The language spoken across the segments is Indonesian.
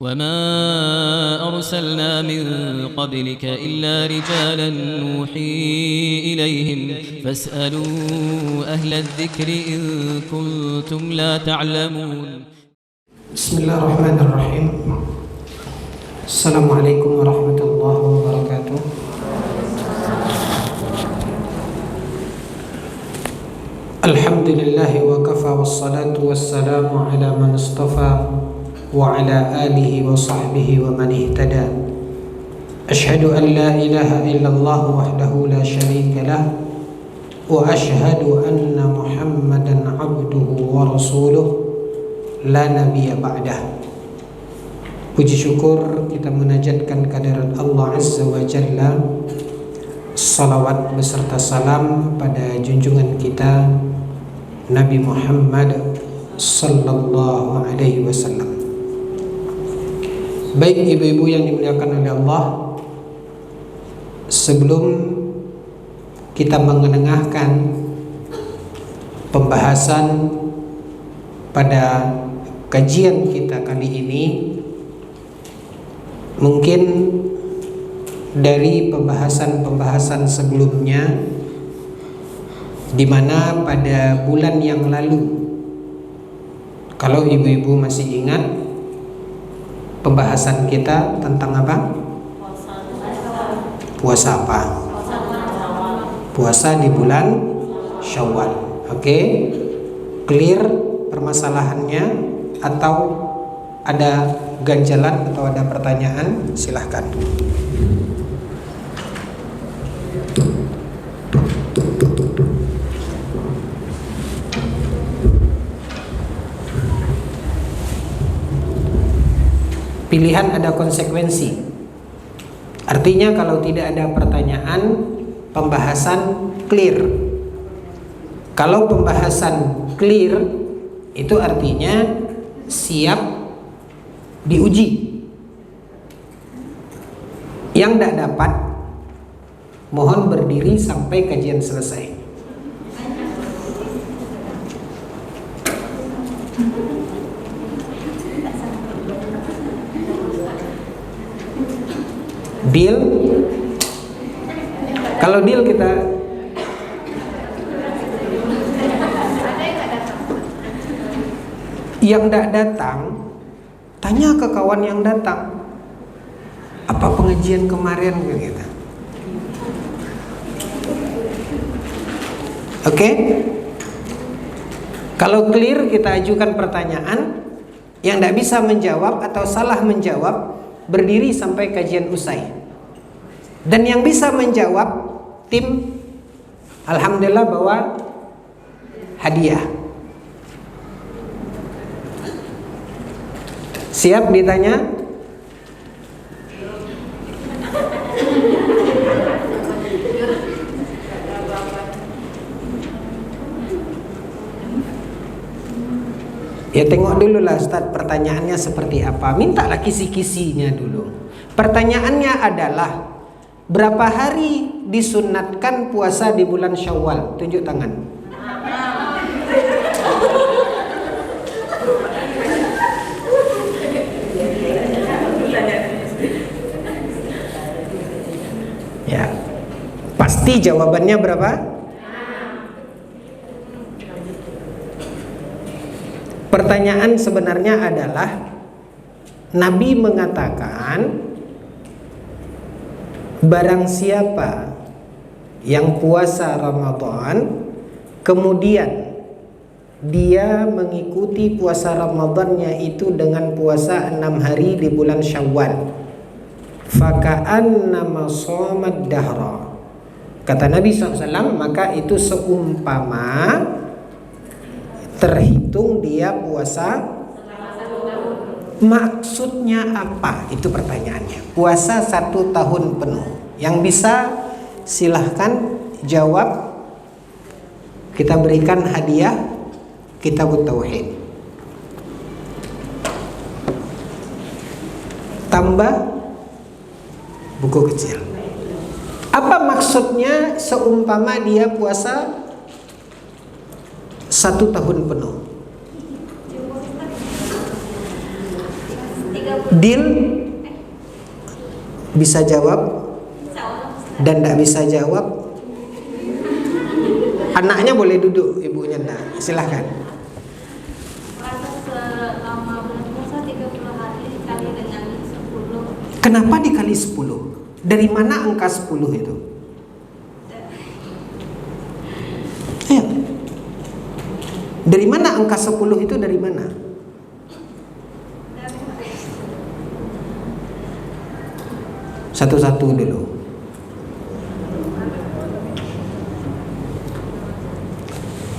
وما أرسلنا من قبلك إلا رجالا نوحي إليهم فاسألوا أهل الذكر إن كنتم لا تعلمون. بسم الله الرحمن الرحيم. السلام عليكم ورحمة الله وبركاته. الحمد لله وكفى والصلاة والسلام على من اصطفى وعلى آله وصحبه ومن اهتدى. أشهد أن لا إله إلا الله وحده لا شريك له وأشهد أن محمدا عبده ورسوله لا نبي بعده. Puji syukur kita menajatkan kehadirat Allah Azza wa Jalla. Salawat beserta salam pada junjungan kita Nabi Muhammad sallallahu alaihi wasallam. Baik ibu-ibu yang dimuliakan oleh Allah, sebelum kita mengenengahkan pembahasan pada kajian kita kali ini, mungkin dari pembahasan sebelumnya, di mana pada bulan yang lalu, kalau ibu-ibu masih ingat, pembahasan kita tentang apa? Puasa apa? Puasa di bulan Syawal. Oke? Clear permasalahannya atau ada ganjalan atau ada pertanyaan? Silahkan. Pilihan ada konsekuensi. Artinya kalau tidak ada pertanyaan, pembahasan clear. Kalau pembahasan clear, itu artinya siap diuji. Yang tidak dapat, mohon berdiri sampai kajian selesai. Deal? Kalau deal kita yang tidak datang, tanya ke kawan yang datang, apa pengajian kemarin gitu. Oke? Kalau clear, kita ajukan pertanyaan. Yang tidak bisa menjawab atau salah menjawab, berdiri sampai kajian usai. Dan yang bisa menjawab, tim alhamdulillah bawa hadiah. Siap ditanya? Ya tengok dulu lah Ustaz, pertanyaannya seperti apa. Mintalah kisi-kisinya dulu. Pertanyaannya adalah, berapa hari disunatkan puasa di bulan Syawal? Tunjuk tangan. Ya, pasti jawabannya berapa? Pertanyaan sebenarnya adalah, Nabi mengatakan, barang siapa yang puasa Ramadan kemudian dia mengikuti puasa Ramadannya itu dengan puasa 6 hari di bulan Syawal, faka'annama shamat dahra. Kata Nabi SAW, maka itu seumpama terhitung dia puasa. Maksudnya apa? Itu pertanyaannya. Puasa 1 tahun penuh. Yang bisa silahkan jawab. Kita berikan hadiah Kitabut Tauhid. Tambah buku kecil. Apa maksudnya seumpama dia puasa 1 tahun penuh? 30 Deal? Bisa jawab dan tidak bisa jawab. Anaknya boleh duduk, ibunya enggak. Silahkan. Selama bulan puasa 30 hari dikali dengan 10. Kenapa dikali 10? Dari mana angka 10 itu? Ayo. Dari mana angka 10 itu dari mana? Satu-satu dulu.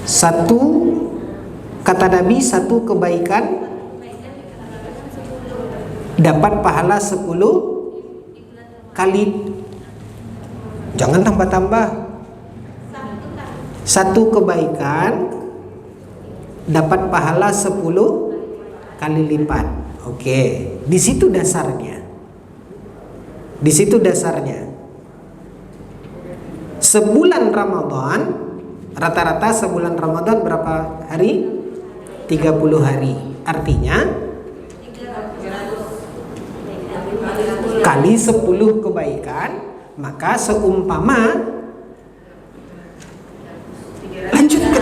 Satu, kata Nabi, satu kebaikan dapat pahala 10 kali. Jangan tambah-tambah. Satu kebaikan dapat pahala 10 kali lipat. Oke, di situ dasarnya. Di situ dasarnya. Sebulan Ramadan, rata-rata sebulan Ramadan berapa hari? 30 hari. Artinya kali 10 kebaikan, maka seumpama, lanjut ke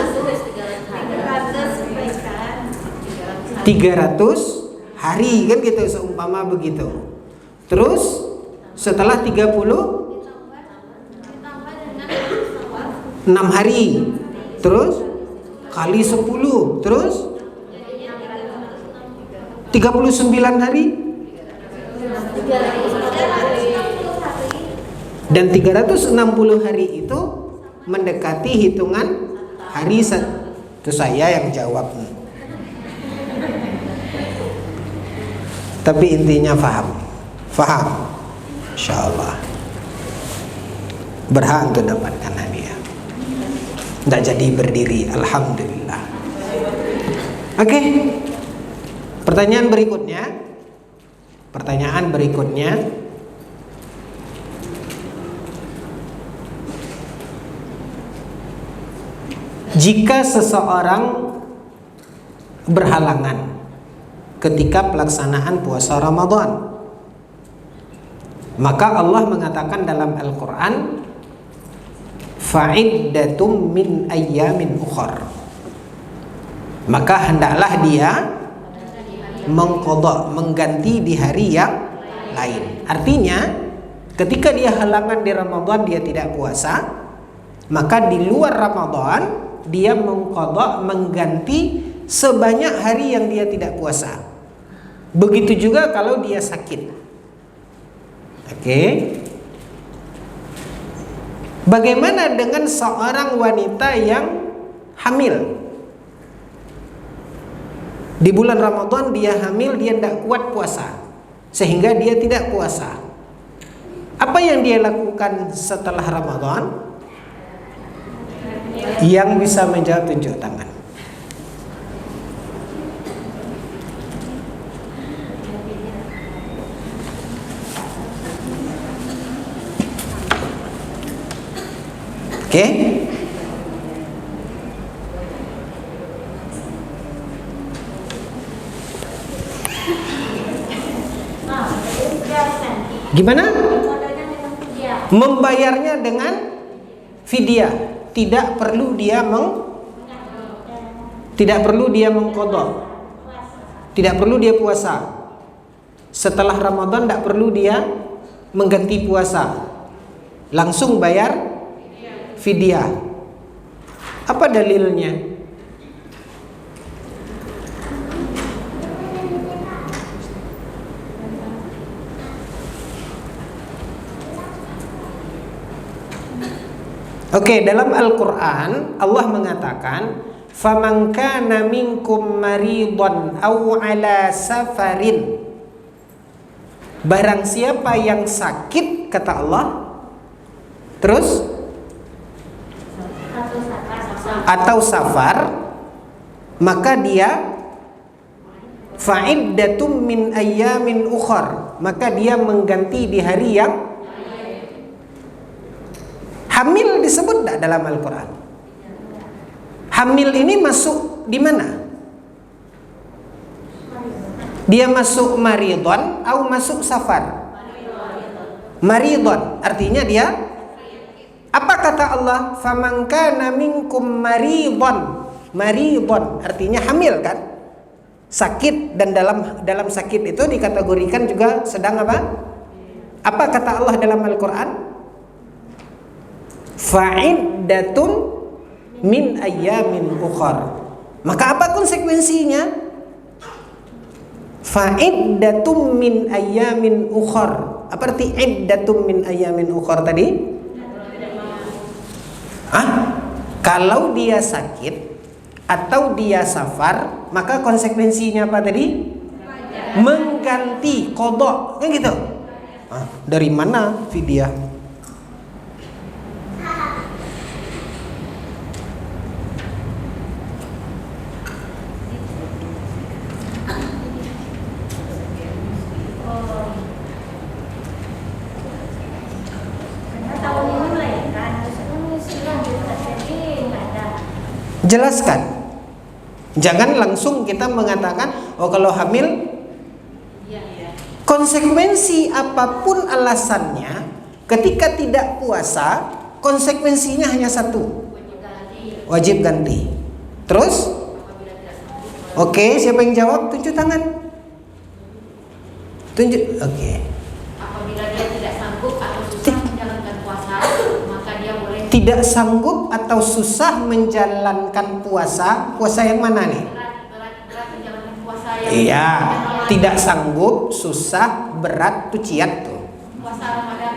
300 hari kan gitu, seumpama begitu. Terus setelah 36 hari, terus kali 10, terus 39 hari, dan 360 hari itu mendekati hitungan hari. Itu saya yang jawab, tapi intinya faham, insyaallah berhak untuk dapatkan hadiah. Tidak jadi berdiri, alhamdulillah. Oke. Pertanyaan berikutnya. Jika seseorang berhalangan ketika pelaksanaan puasa Ramadan, maka Allah mengatakan dalam Al-Quran, fa'iddatum min ayyamin ukhar, maka hendaklah dia mengqadha, mengganti di hari yang lain. Artinya ketika dia halangan di Ramadan, dia tidak puasa, maka di luar Ramadan dia mengqadha, mengganti sebanyak hari yang dia tidak puasa. Begitu juga kalau dia sakit. Oke. Bagaimana dengan seorang wanita yang hamil? Di bulan Ramadan dia hamil, dia tidak kuat puasa, sehingga dia tidak puasa. Apa yang dia lakukan setelah Ramadan? Yang bisa menjawab tunjuk tangan. Oke. Gimana? Membayarnya dengan fidyah. Tidak perlu dia mengqadha. Tidak perlu dia puasa. Setelah Ramadan tidak perlu dia mengganti puasa. Langsung bayar fidyah. Apa dalilnya? Oke, dalam Al-Quran Allah mengatakan, faman kana minkum maridhan aw ala safarin, barang siapa yang sakit, kata Allah, terus atau safar, maka dia fa'iddatum min ayyamin ukhar, maka dia mengganti di hari yang hamil. Disebut tidak dalam Al-Quran? Hamil ini masuk di mana? Dia masuk maridon atau masuk safar? Maridon, artinya dia apa kata Allah? Faman kana minkum maridon. Maridon artinya hamil kan? Sakit, dan dalam sakit itu dikategorikan juga sedang apa? Apa kata Allah dalam Al-Qur'an? Fa'iddatun min ayyamin ukhar. Maka apa konsekuensinya? Fa'iddatun min ayyamin ukhar. Apa arti iddatun min ayyamin ukhar tadi? Kalau dia sakit atau dia safar, maka konsekuensinya apa tadi? Mengganti qada, kan gitu. Dari mana fidyah? Jelaskan. Jangan langsung kita mengatakan, oh kalau hamil, konsekuensi apapun alasannya, ketika tidak puasa, konsekuensinya hanya satu, wajib ganti. Terus, oke, siapa yang jawab? Tunjuk tangan. Tunjuk, oke. Apabila dia tidak sanggup atau susah menjalankan puasa, maka dia boleh. Tidak sanggup atau susah menjalankan puasa, puasa yang mana nih? Berat menjalankan puasa yang. Iya, tidak sanggup, susah, berat, tuh ciat tuh. Puasa Ramadan.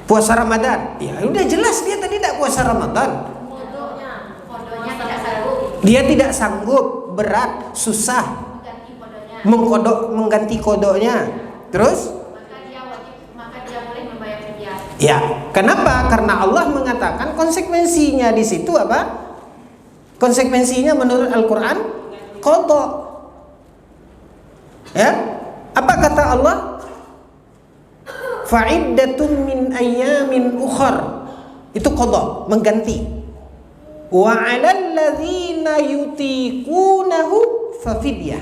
Puasa Ramadan, ya udah jelas dia tadi tidak puasa Ramadan. Kodonya tidak sanggup. Dia tidak sanggup, berat, susah, mengganti kodonya. Terus? Maka dia boleh membayar fidyah. Ya, kenapa? Karena Allah mengatakan konsekuensinya di situ apa? Konsekuensinya menurut Al-Quran qada. Ya, apa kata Allah? Fa'iddatun min ayyamin ukhar. Itu qada, mengganti. Wa 'alal ladzina yutiqunahu fafidyah.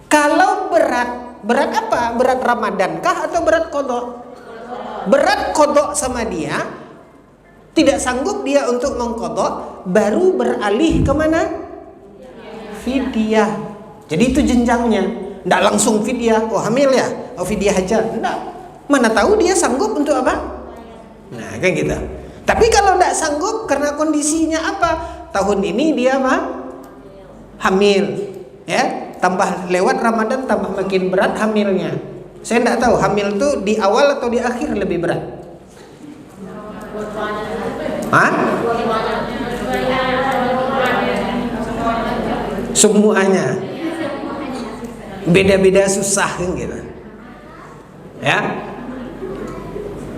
Kalau berat apa? Berat Ramadan kah atau berat qada? Berat qada sama dia, tidak sanggup dia untuk mengqada, baru beralih ke mana? Fidyah. Jadi itu jenjangnya. Tidak langsung fidyah, oh hamil ya, oh fidyah aja. Tidak. Mana tahu dia sanggup untuk apa? Nah, kayak gitu. Tapi kalau tidak sanggup karena kondisinya apa? Tahun ini dia hamil, ya. Tambah lewat Ramadan tambah makin berat hamilnya. Saya tidak tahu hamil tuh di awal atau di akhir lebih berat. Semuanya. Beda-beda susah kan gitu. Ya.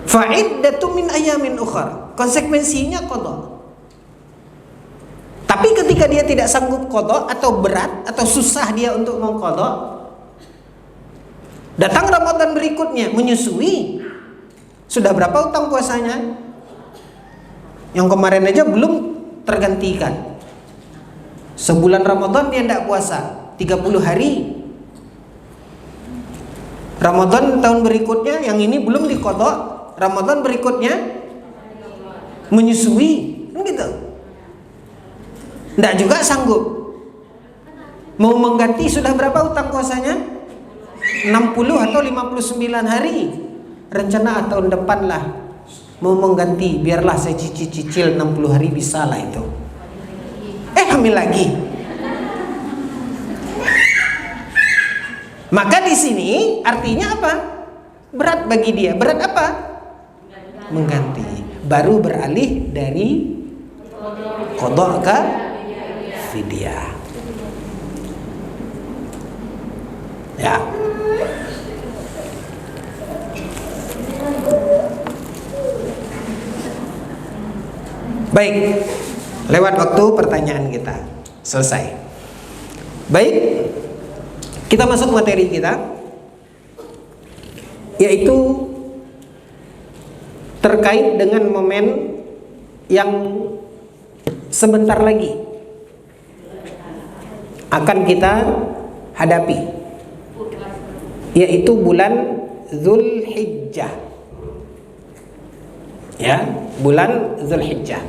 Fa'iddatun min ayamin ukhar. Konsekuensinya qada. Tapi ketika dia tidak sanggup qada atau berat atau susah dia untuk mengqada, datang Ramadan berikutnya menyusui. Sudah berapa utang puasanya? Yang kemarin aja belum tergantikan. Sebulan Ramadan dia tidak puasa, 30 hari. Ramadan tahun berikutnya yang ini belum diqada, Ramadan berikutnya menyusui, kan gitu. Tidak juga sanggup. Mau mengganti sudah berapa utang puasanya? 60 atau 59 hari. Rencana tahun depan lah mau mengganti, biarlah saya cicil 60 hari bisa lah itu. Hamil lagi. Maka di sini artinya apa? Berat bagi dia. Berat apa? Mengganti. Baru beralih dari qada ke fidyah. Ya. Baik, lewat waktu pertanyaan kita selesai. Baik, kita masuk materi kita, yaitu terkait dengan momen yang sebentar lagi akan kita hadapi, yaitu bulan Zulhijjah. Ya, bulan Zulhijjah.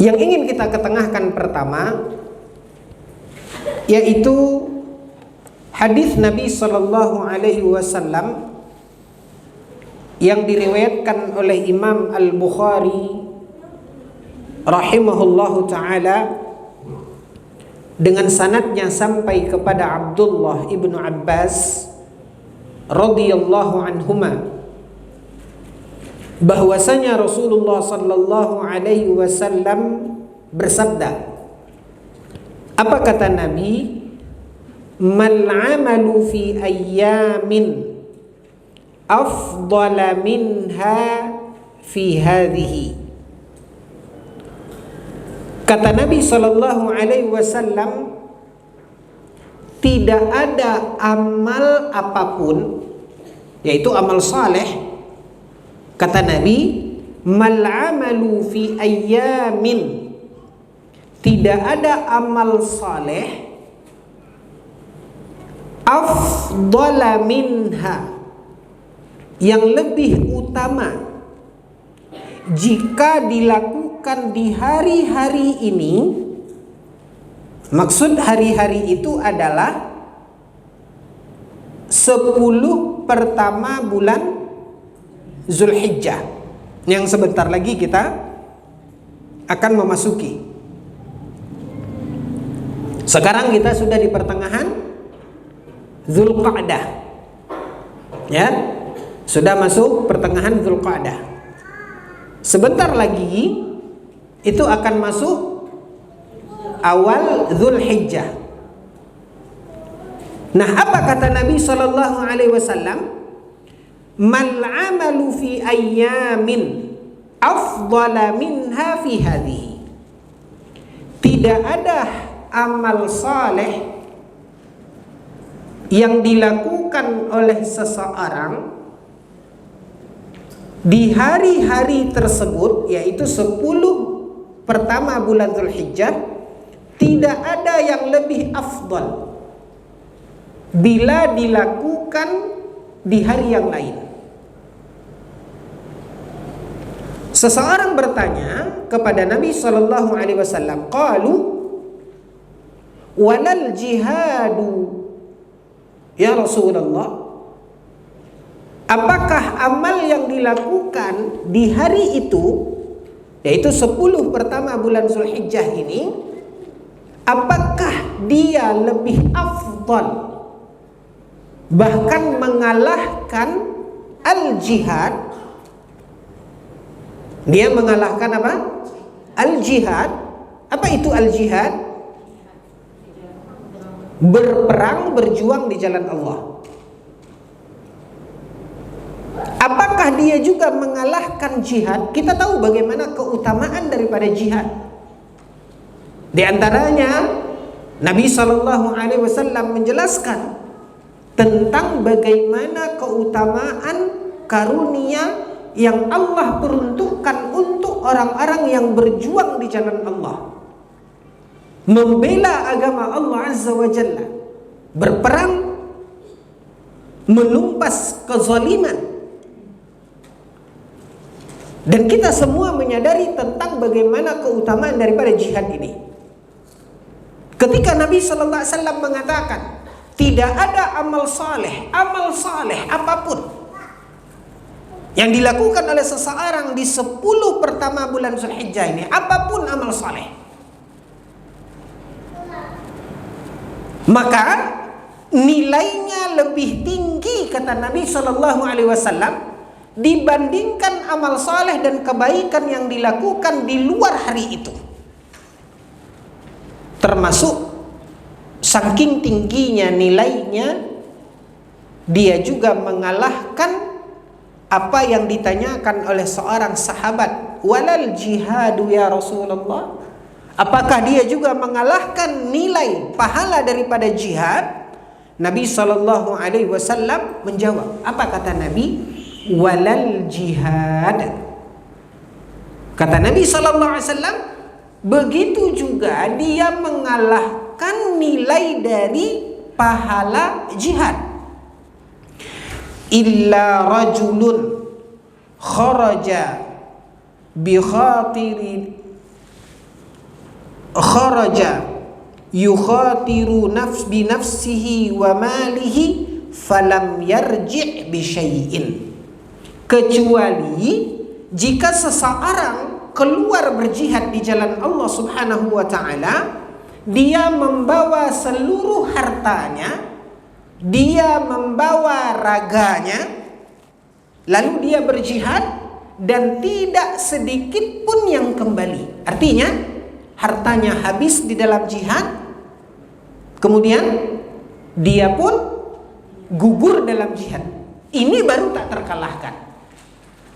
Yang ingin kita ketengahkan pertama yaitu hadis Nabi sallallahu alaihi wasallam yang diriwayatkan oleh Imam Al-Bukhari rahimahullahu taala dengan sanadnya sampai kepada Abdullah ibnu Abbas radhiyallahu anhuma, bahwasanya Rasulullah sallallahu alaihi wasallam bersabda, apa kata Nabi? Mal amalu fi ayyamin afdala minha fi hadhihi. Kata Nabi sallallahu alaihi wasallam, tidak ada amal apapun, yaitu amal saleh, kata Nabi, mal amalu fi ayyamin, tidak ada amal saleh afdala minha, yang lebih utama jika dilakukan di hari-hari ini. Maksud hari-hari itu adalah 10 pertama bulan Zulhijjah yang sebentar lagi kita akan memasuki. Sekarang kita sudah di pertengahan Zulqa'dah, ya, sudah masuk pertengahan Zulqa'dah. Sebentar lagi itu akan masuk awal Zulhijjah. Nah, apa kata Nabi sallallahu alaihi wasallam? Mal amalu fi ayyamin afdala minha fi hadhihi. Tidak ada amal saleh yang dilakukan oleh seseorang di hari-hari tersebut, yaitu 10 pertama bulan Zulhijjah, tidak ada yang lebih afdal bila dilakukan di hari yang lain. Seseorang bertanya kepada Nabi sallallahu alaihi wasallam, qalu walal jihadu ya Rasulullah, apakah amal yang dilakukan di hari itu, yaitu 10 pertama bulan Zulhijjah ini, apakah dia lebih afdal, bahkan mengalahkan al-jihad? Dia mengalahkan apa? Al-jihad. Apa itu al-jihad? Berperang, berjuang di jalan Allah. Apakah dia juga mengalahkan jihad? Kita tahu bagaimana keutamaan daripada jihad. Di antaranya Nabi SAW menjelaskan tentang bagaimana keutamaan karunia yang Allah peruntukkan untuk orang-orang yang berjuang di jalan Allah, membela agama Allah Azza wa Jalla, berperang, menumpas kezaliman. Dan kita semua menyadari tentang bagaimana keutamaan daripada jihad ini. Ketika Nabi sallallahu alaihi wasallam mengatakan, tidak ada amal saleh apapun yang dilakukan oleh seseorang di 10 pertama bulan Zulhijjah ini, apapun amal saleh, maka nilainya lebih tinggi, kata Nabi sallallahu alaihi wasallam, dibandingkan amal saleh dan kebaikan yang dilakukan di luar hari itu. Termasuk saking tingginya nilainya, dia juga mengalahkan apa yang ditanyakan oleh seorang sahabat, walal jihadu ya Rasulullah, apakah dia juga mengalahkan nilai pahala daripada jihad? Nabi sallallahu alaihi wasallam menjawab, apa kata Nabi? Walal jihad. Kata Nabi sallallahu alaihi wasallam, begitu juga dia mengalahkan mendapatkan nilai dari pahala jihad. Illa rajulun kharaja bi khatirin kharaja yukhatiru bi nafsihi wa malihi falam yarji' bi syai'in, kecuali jika seseorang keluar berjihad di jalan Allah Subhanahu wa taala, dia membawa seluruh hartanya, dia membawa raganya, lalu dia berjihad dan tidak sedikit pun yang kembali. Artinya hartanya habis di dalam jihad, kemudian dia pun gugur dalam jihad. Ini baru tak terkalahkan.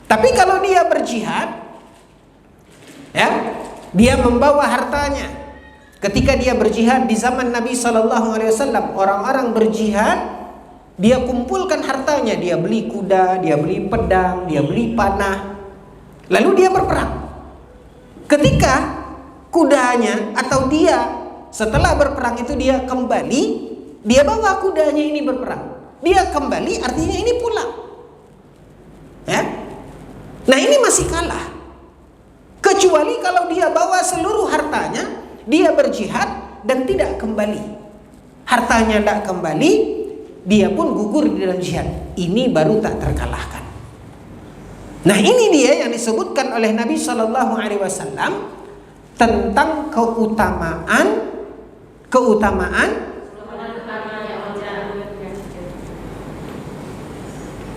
Tapi kalau dia berjihad, ya, dia membawa hartanya. Ketika dia berjihad di zaman Nabi SAW, orang-orang berjihad, dia kumpulkan hartanya, dia beli kuda, dia beli pedang, dia beli panah, lalu dia berperang. Ketika kudanya atau dia setelah berperang itu dia kembali, dia bawa kudanya ini berperang, dia kembali, artinya ini pulang, ya. Nah ini masih kalah. Kecuali kalau dia bawa seluruh hartanya, dia berjihad dan tidak kembali, hartanya tidak kembali, dia pun gugur di dalam jihad. Ini baru tak terkalahkan. Nah ini dia yang disebutkan oleh Nabi SAW tentang keutamaan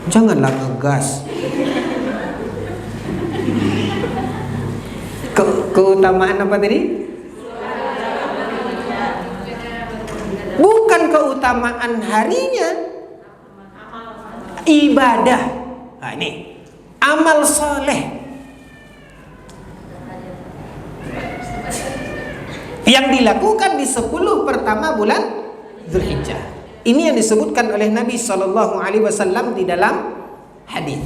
janganlah ngegas. Keutamaan apa tadi? Bukan keutamaan harinya, ibadah. Nah, ini amal soleh yang dilakukan di 10 pertama bulan Zulhijjah. Ini yang disebutkan oleh Nabi SAW di dalam hadis.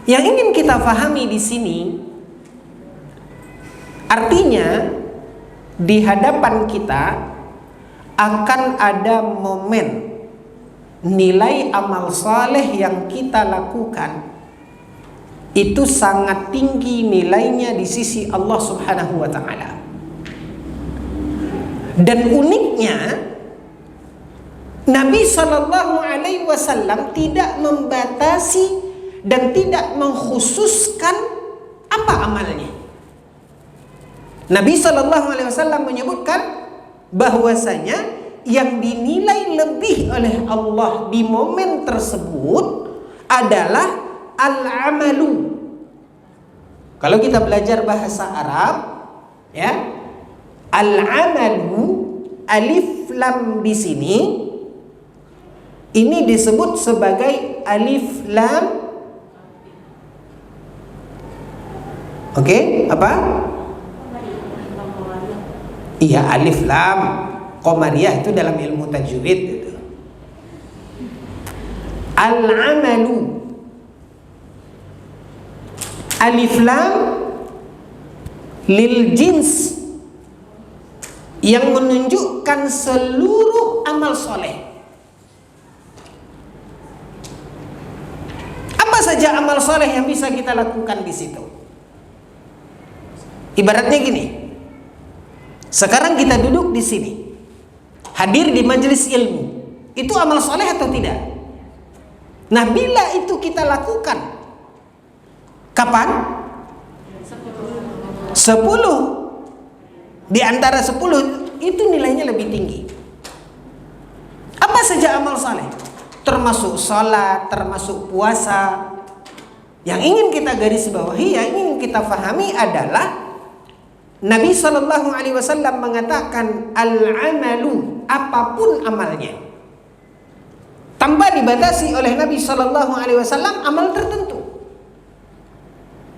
Yang ingin kita fahami di sini, artinya di hadapan kita akan ada momen nilai amal saleh yang kita lakukan itu sangat tinggi nilainya di sisi Allah Subhanahu wa taala. Dan uniknya Nabi SAW tidak membatasi dan tidak mengkhususkan apa amalnya. Nabi SAW menyebutkan bahwasanya yang dinilai lebih oleh Allah di momen tersebut adalah al-amalu. Kalau kita belajar bahasa Arab, ya, al-amalu, alif lam di sini ini disebut sebagai alif lam. Oke, apa? Iya, alif lam qamariyah itu dalam ilmu tajwid itu. Al-amalu, alif lam lil jins, yang menunjukkan seluruh amal soleh. Apa saja amal soleh yang bisa kita lakukan di situ? Ibaratnya gini, sekarang kita duduk di sini, hadir di majelis ilmu, itu amal soleh atau tidak? Nah, bila itu kita lakukan, kapan? 10. Di antara 10 itu nilainya lebih tinggi. Apa saja amal saleh? Termasuk salat, termasuk puasa. Yang ingin kita garis bawahi, yang ingin kita fahami adalah Nabi SAW mengatakan al-amalu, apapun amalnya, tanpa dibatasi oleh Nabi SAW amal tertentu.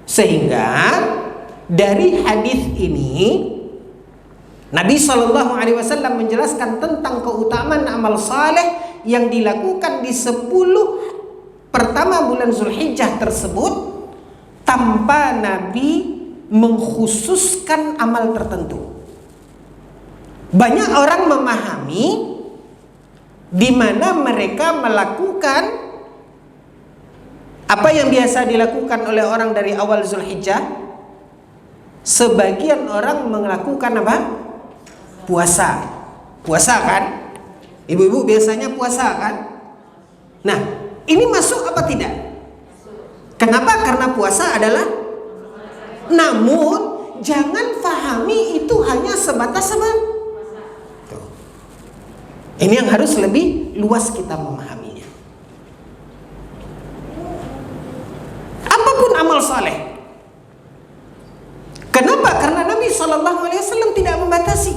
Sehingga dari hadis ini Nabi SAW menjelaskan tentang keutamaan amal saleh yang dilakukan di 10 pertama bulan Zulhijjah tersebut tanpa Nabi mengkhususkan amal tertentu. Banyak orang memahami di mana mereka melakukan apa yang biasa dilakukan oleh orang dari awal Zulhijjah. Sebagian orang melakukan apa? Puasa. Puasa kan? Ibu-ibu biasanya puasa kan? Nah, ini masuk apa tidak? Kenapa? Karena puasa adalah. Namun jangan fahami itu hanya sebatas apa? Ini yang harus lebih luas kita memahaminya. Apapun amal saleh. Kenapa? Karena Nabi SAW tidak membatasi.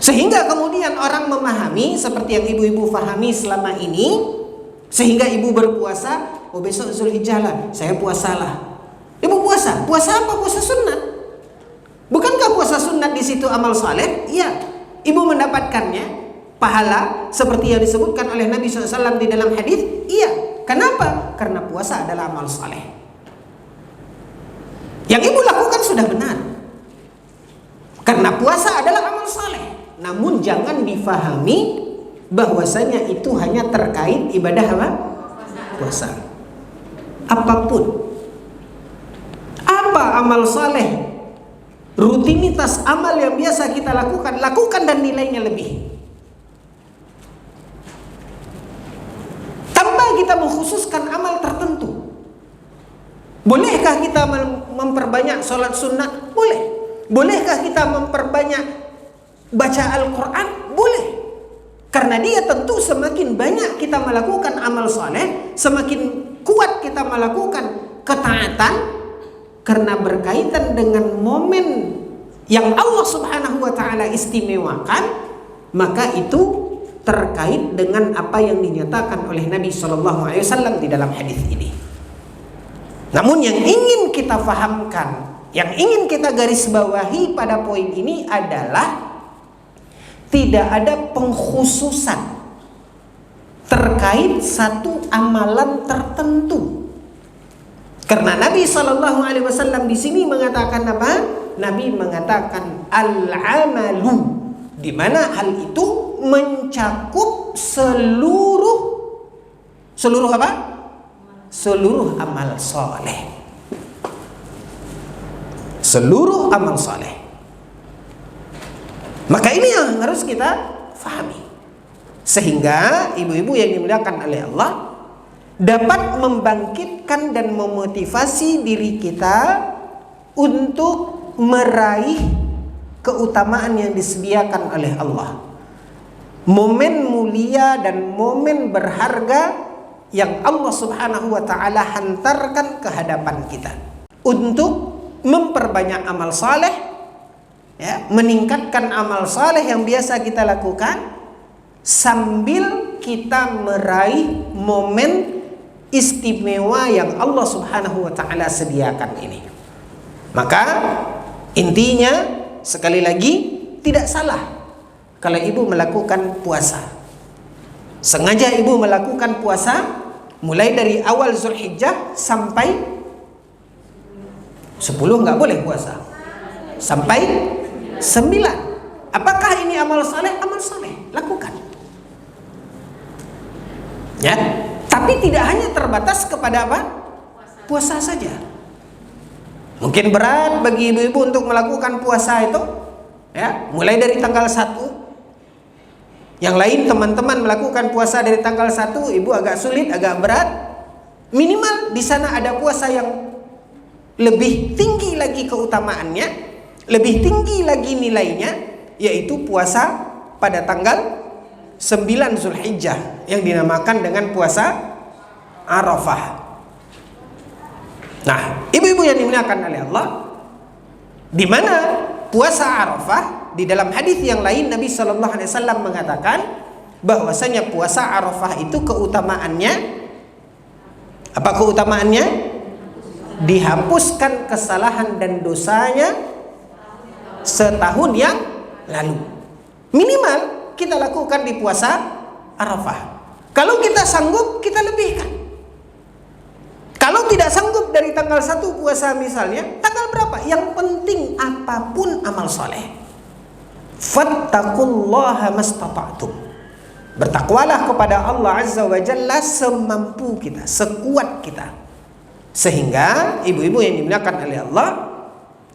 Sehingga kemudian orang memahami seperti yang ibu-ibu fahami selama ini, sehingga ibu berpuasa, oh besok Zulhijjah lah, saya puasalah. Ibu puasa, puasa apa? Puasa sunat. Bukankah puasa sunat di situ amal saleh? Iya, ibu mendapatkannya pahala seperti yang disebutkan oleh Nabi SAW di dalam hadis. Iya, kenapa? Karena puasa adalah amal saleh. Yang ibu lakukan sudah benar. Karena puasa adalah amal saleh. Namun jangan difahami bahwasanya itu hanya terkait ibadah apa? Puasa. Apapun. Apa amal saleh? Rutinitas amal yang biasa kita lakukan, lakukan dan nilainya lebih. Tanpa kita mengkhususkan amal tertentu. Bolehkah kita memperbanyak sholat sunnah? Boleh. Bolehkah kita memperbanyak baca Al-Quran? Boleh. Karena dia tentu semakin banyak kita melakukan amal saleh, semakin kuat kita melakukan ketaatan, karena berkaitan dengan momen yang Allah Subhanahu wa ta'ala istimewakan, maka itu terkait dengan apa yang dinyatakan oleh Nabi SAW di dalam hadis ini. Namun yang ingin kita fahamkan, yang ingin kita garis bawahi pada poin ini adalah tidak ada pengkhususan terkait satu amalan tertentu. Karena Nabi SAW di sini mengatakan apa? Nabi mengatakan al-amalu, di mana hal itu mencakup seluruh apa? Seluruh amal soleh. Seluruh amal soleh. Maka ini yang harus kita fahami, sehingga ibu-ibu yang dimuliakan oleh Allah dapat membangkitkan dan memotivasi diri kita untuk meraih keutamaan yang disediakan oleh Allah, momen mulia dan momen berharga yang Allah Subhanahu wa ta'ala hantarkan ke hadapan kita untuk memperbanyak amal saleh, ya, meningkatkan amal saleh yang biasa kita lakukan sambil kita meraih momen istimewa yang Allah Subhanahu wa ta'ala sediakan ini. Maka intinya sekali lagi tidak salah kalau ibu melakukan puasa. Sengaja ibu melakukan puasa mulai dari awal Zulhijjah sampai 10 nggak boleh puasa. Sampai 9. Apakah ini amal saleh? Amal saleh, lakukan. Ya, tapi tidak hanya terbatas kepada apa? Puasa saja. Mungkin berat bagi ibu-ibu untuk melakukan puasa itu, ya, mulai dari tanggal 1. Yang lain teman-teman melakukan puasa dari tanggal 1, ibu agak sulit, agak berat. Minimal di sana ada puasa yang lebih tinggi lagi keutamaannya, lebih tinggi lagi nilainya, yaitu puasa pada tanggal 9 Zulhijjah yang dinamakan dengan puasa Arafah. Nah, ibu-ibu yang dimuliakan oleh Allah, di mana puasa Arafah, di dalam hadis yang lain Nabi SAW mengatakan bahwasanya puasa Arafah itu keutamaannya apa? Keutamaannya dihapuskan kesalahan dan dosanya setahun yang lalu. Minimal kita lakukan di puasa Arafah. Kalau kita sanggup, kita lebihkan. Kalau tidak sanggup dari tanggal 1 puasa misalnya, tanggal berapa? Yang penting apapun amal soleh. Fattaqullaha mastata'tum. Bertakwalah kepada Allah Azza wa Jalla semampu kita, sekuat kita. Sehingga ibu-ibu yang dimuliakan oleh Allah,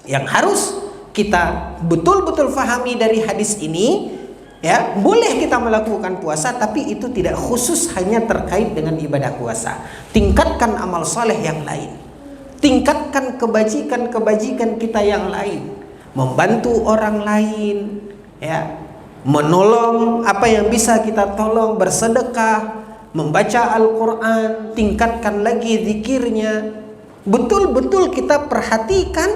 yang harus kita betul-betul fahami dari hadis ini, ya, boleh kita melakukan puasa, tapi itu tidak khusus hanya terkait dengan ibadah puasa. Tingkatkan amal soleh yang lain, tingkatkan kebajikan-kebajikan kita yang lain, membantu orang lain, ya, menolong apa yang bisa kita tolong, bersedekah, membaca Al-Quran, tingkatkan lagi zikirnya. Betul-betul kita perhatikan,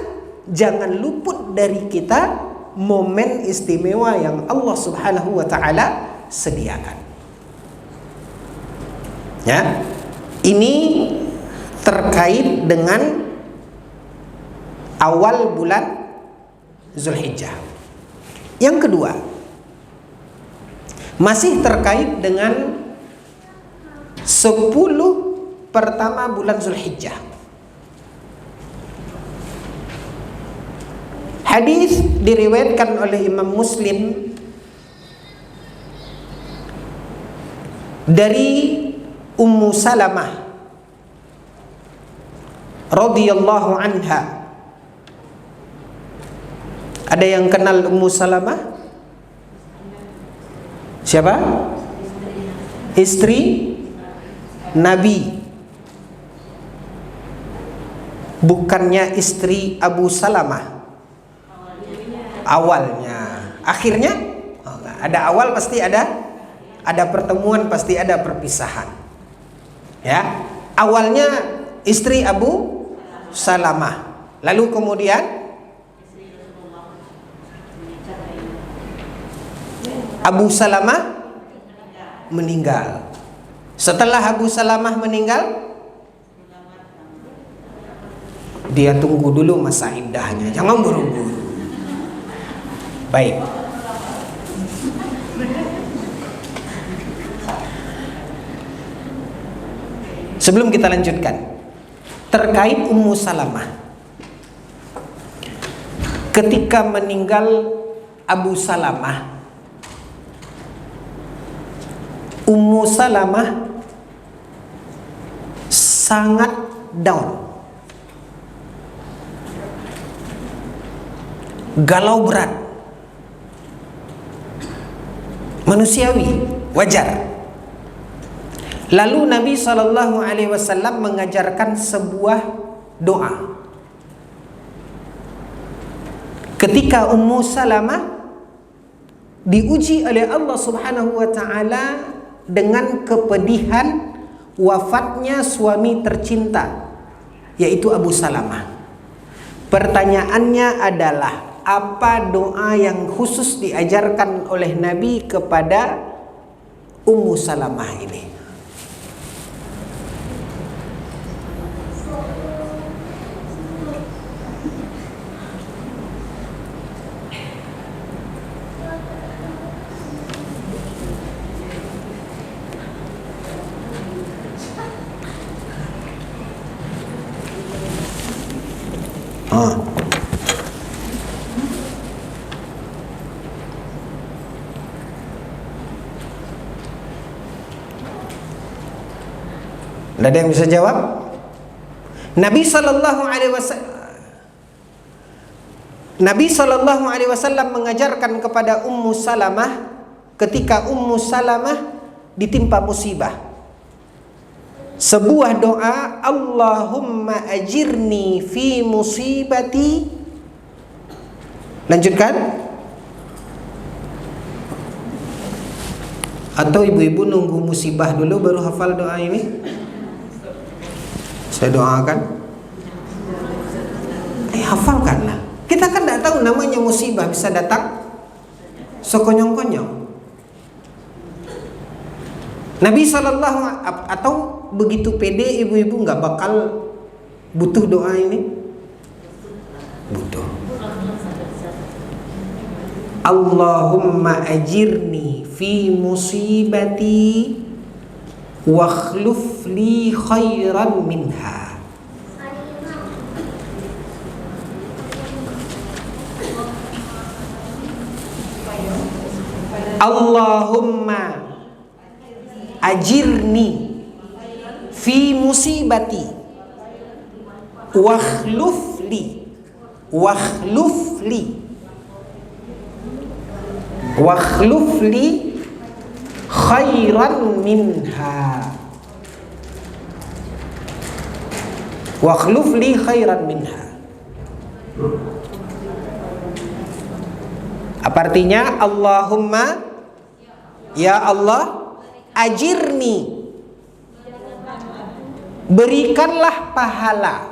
jangan luput dari kita momen istimewa yang Allah Subhanahu wa Ta'ala sediakan. Ya, ini terkait dengan awal bulan Zulhijjah. Yang kedua, masih terkait dengan 10 pertama bulan Zulhijjah. Hadis diriwayatkan oleh Imam Muslim dari Ummu Salamah radhiyallahu anha. Ada yang kenal Ummu Salamah? Siapa? Istri Nabi. Bukannya istri Abu Salamah. Awalnya, akhirnya ada awal pasti ada pertemuan, pasti ada perpisahan. Ya, awalnya istri Abu Salamah, lalu kemudian Abu Salamah meninggal. Setelah Abu Salamah meninggal, dia tunggu dulu masa iddahnya, jangan buru-buru. Baik. Sebelum kita lanjutkan, terkait Ummu Salamah, ketika meninggal Abu Salamah, Ummu Salamah sangat down, galau berat. Manusiawi, wajar. Lalu Nabi SAW mengajarkan sebuah doa. Ketika Ummu Salamah diuji oleh Allah Subhanahu wa Ta'ala dengan kepedihan wafatnya suami tercinta, yaitu Abu Salamah. Pertanyaannya adalah, apa doa yang khusus diajarkan oleh Nabi kepada Ummu Salamah ini? Ada yang bisa jawab? Nabi Sallallahu Alaihi Wasallam mengajarkan kepada Ummu Salamah ketika Ummu Salamah ditimpa musibah, sebuah doa, Allahumma ajirni fi musibati. Lanjutkan. Atau ibu-ibu nunggu musibah dulu baru hafal doa ini? Saya doakan. Hafalkanlah. Kita kan tidak tahu namanya musibah bisa datang sekonyong-konyong. Nabi SAW atau begitu pede ibu-ibu nggak bakal butuh doa ini? Butuh. Allahumma ajirni fi musibati wa akhluf li khairan minha. Allahumma ajirni fi musibati wakhluf li khairan minha. Wakhluf li khairan minha. Apa artinya? Allahumma, ya Allah, ajirni, berikanlah pahala.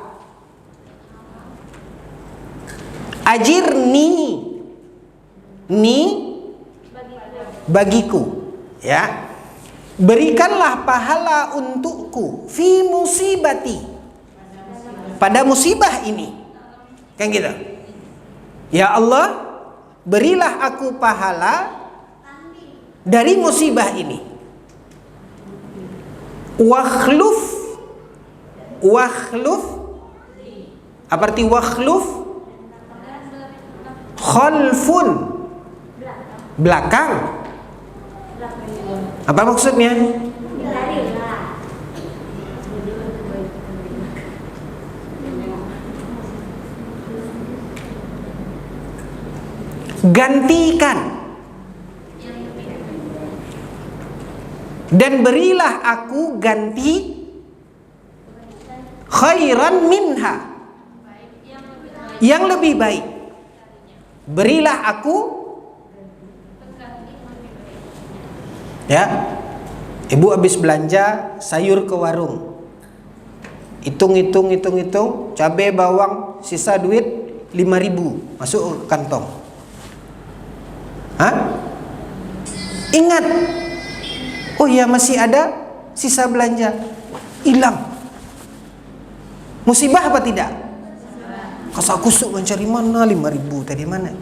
Ajirni, ni bagiku, ya. Berikanlah pahala untukku fi musibati, pada musibah ini. Kan gitu. Ya Allah, berilah aku pahala dari musibah ini. Wakhluf, apa arti wakhluf? Khalfun, belakang. Apa maksudnya? Gantikan. Dan berilah aku ganti khairan minha, yang lebih baik. Berilah aku, ya, ibu habis belanja sayur ke warung, hitung, cabai bawang, sisa duit 5.000 masuk ke kantong. Hah? Ingat, oh ya masih ada sisa belanja, hilang. Musibah apa tidak? Kasak-kusuk mencari mana 5.000 tadi mana?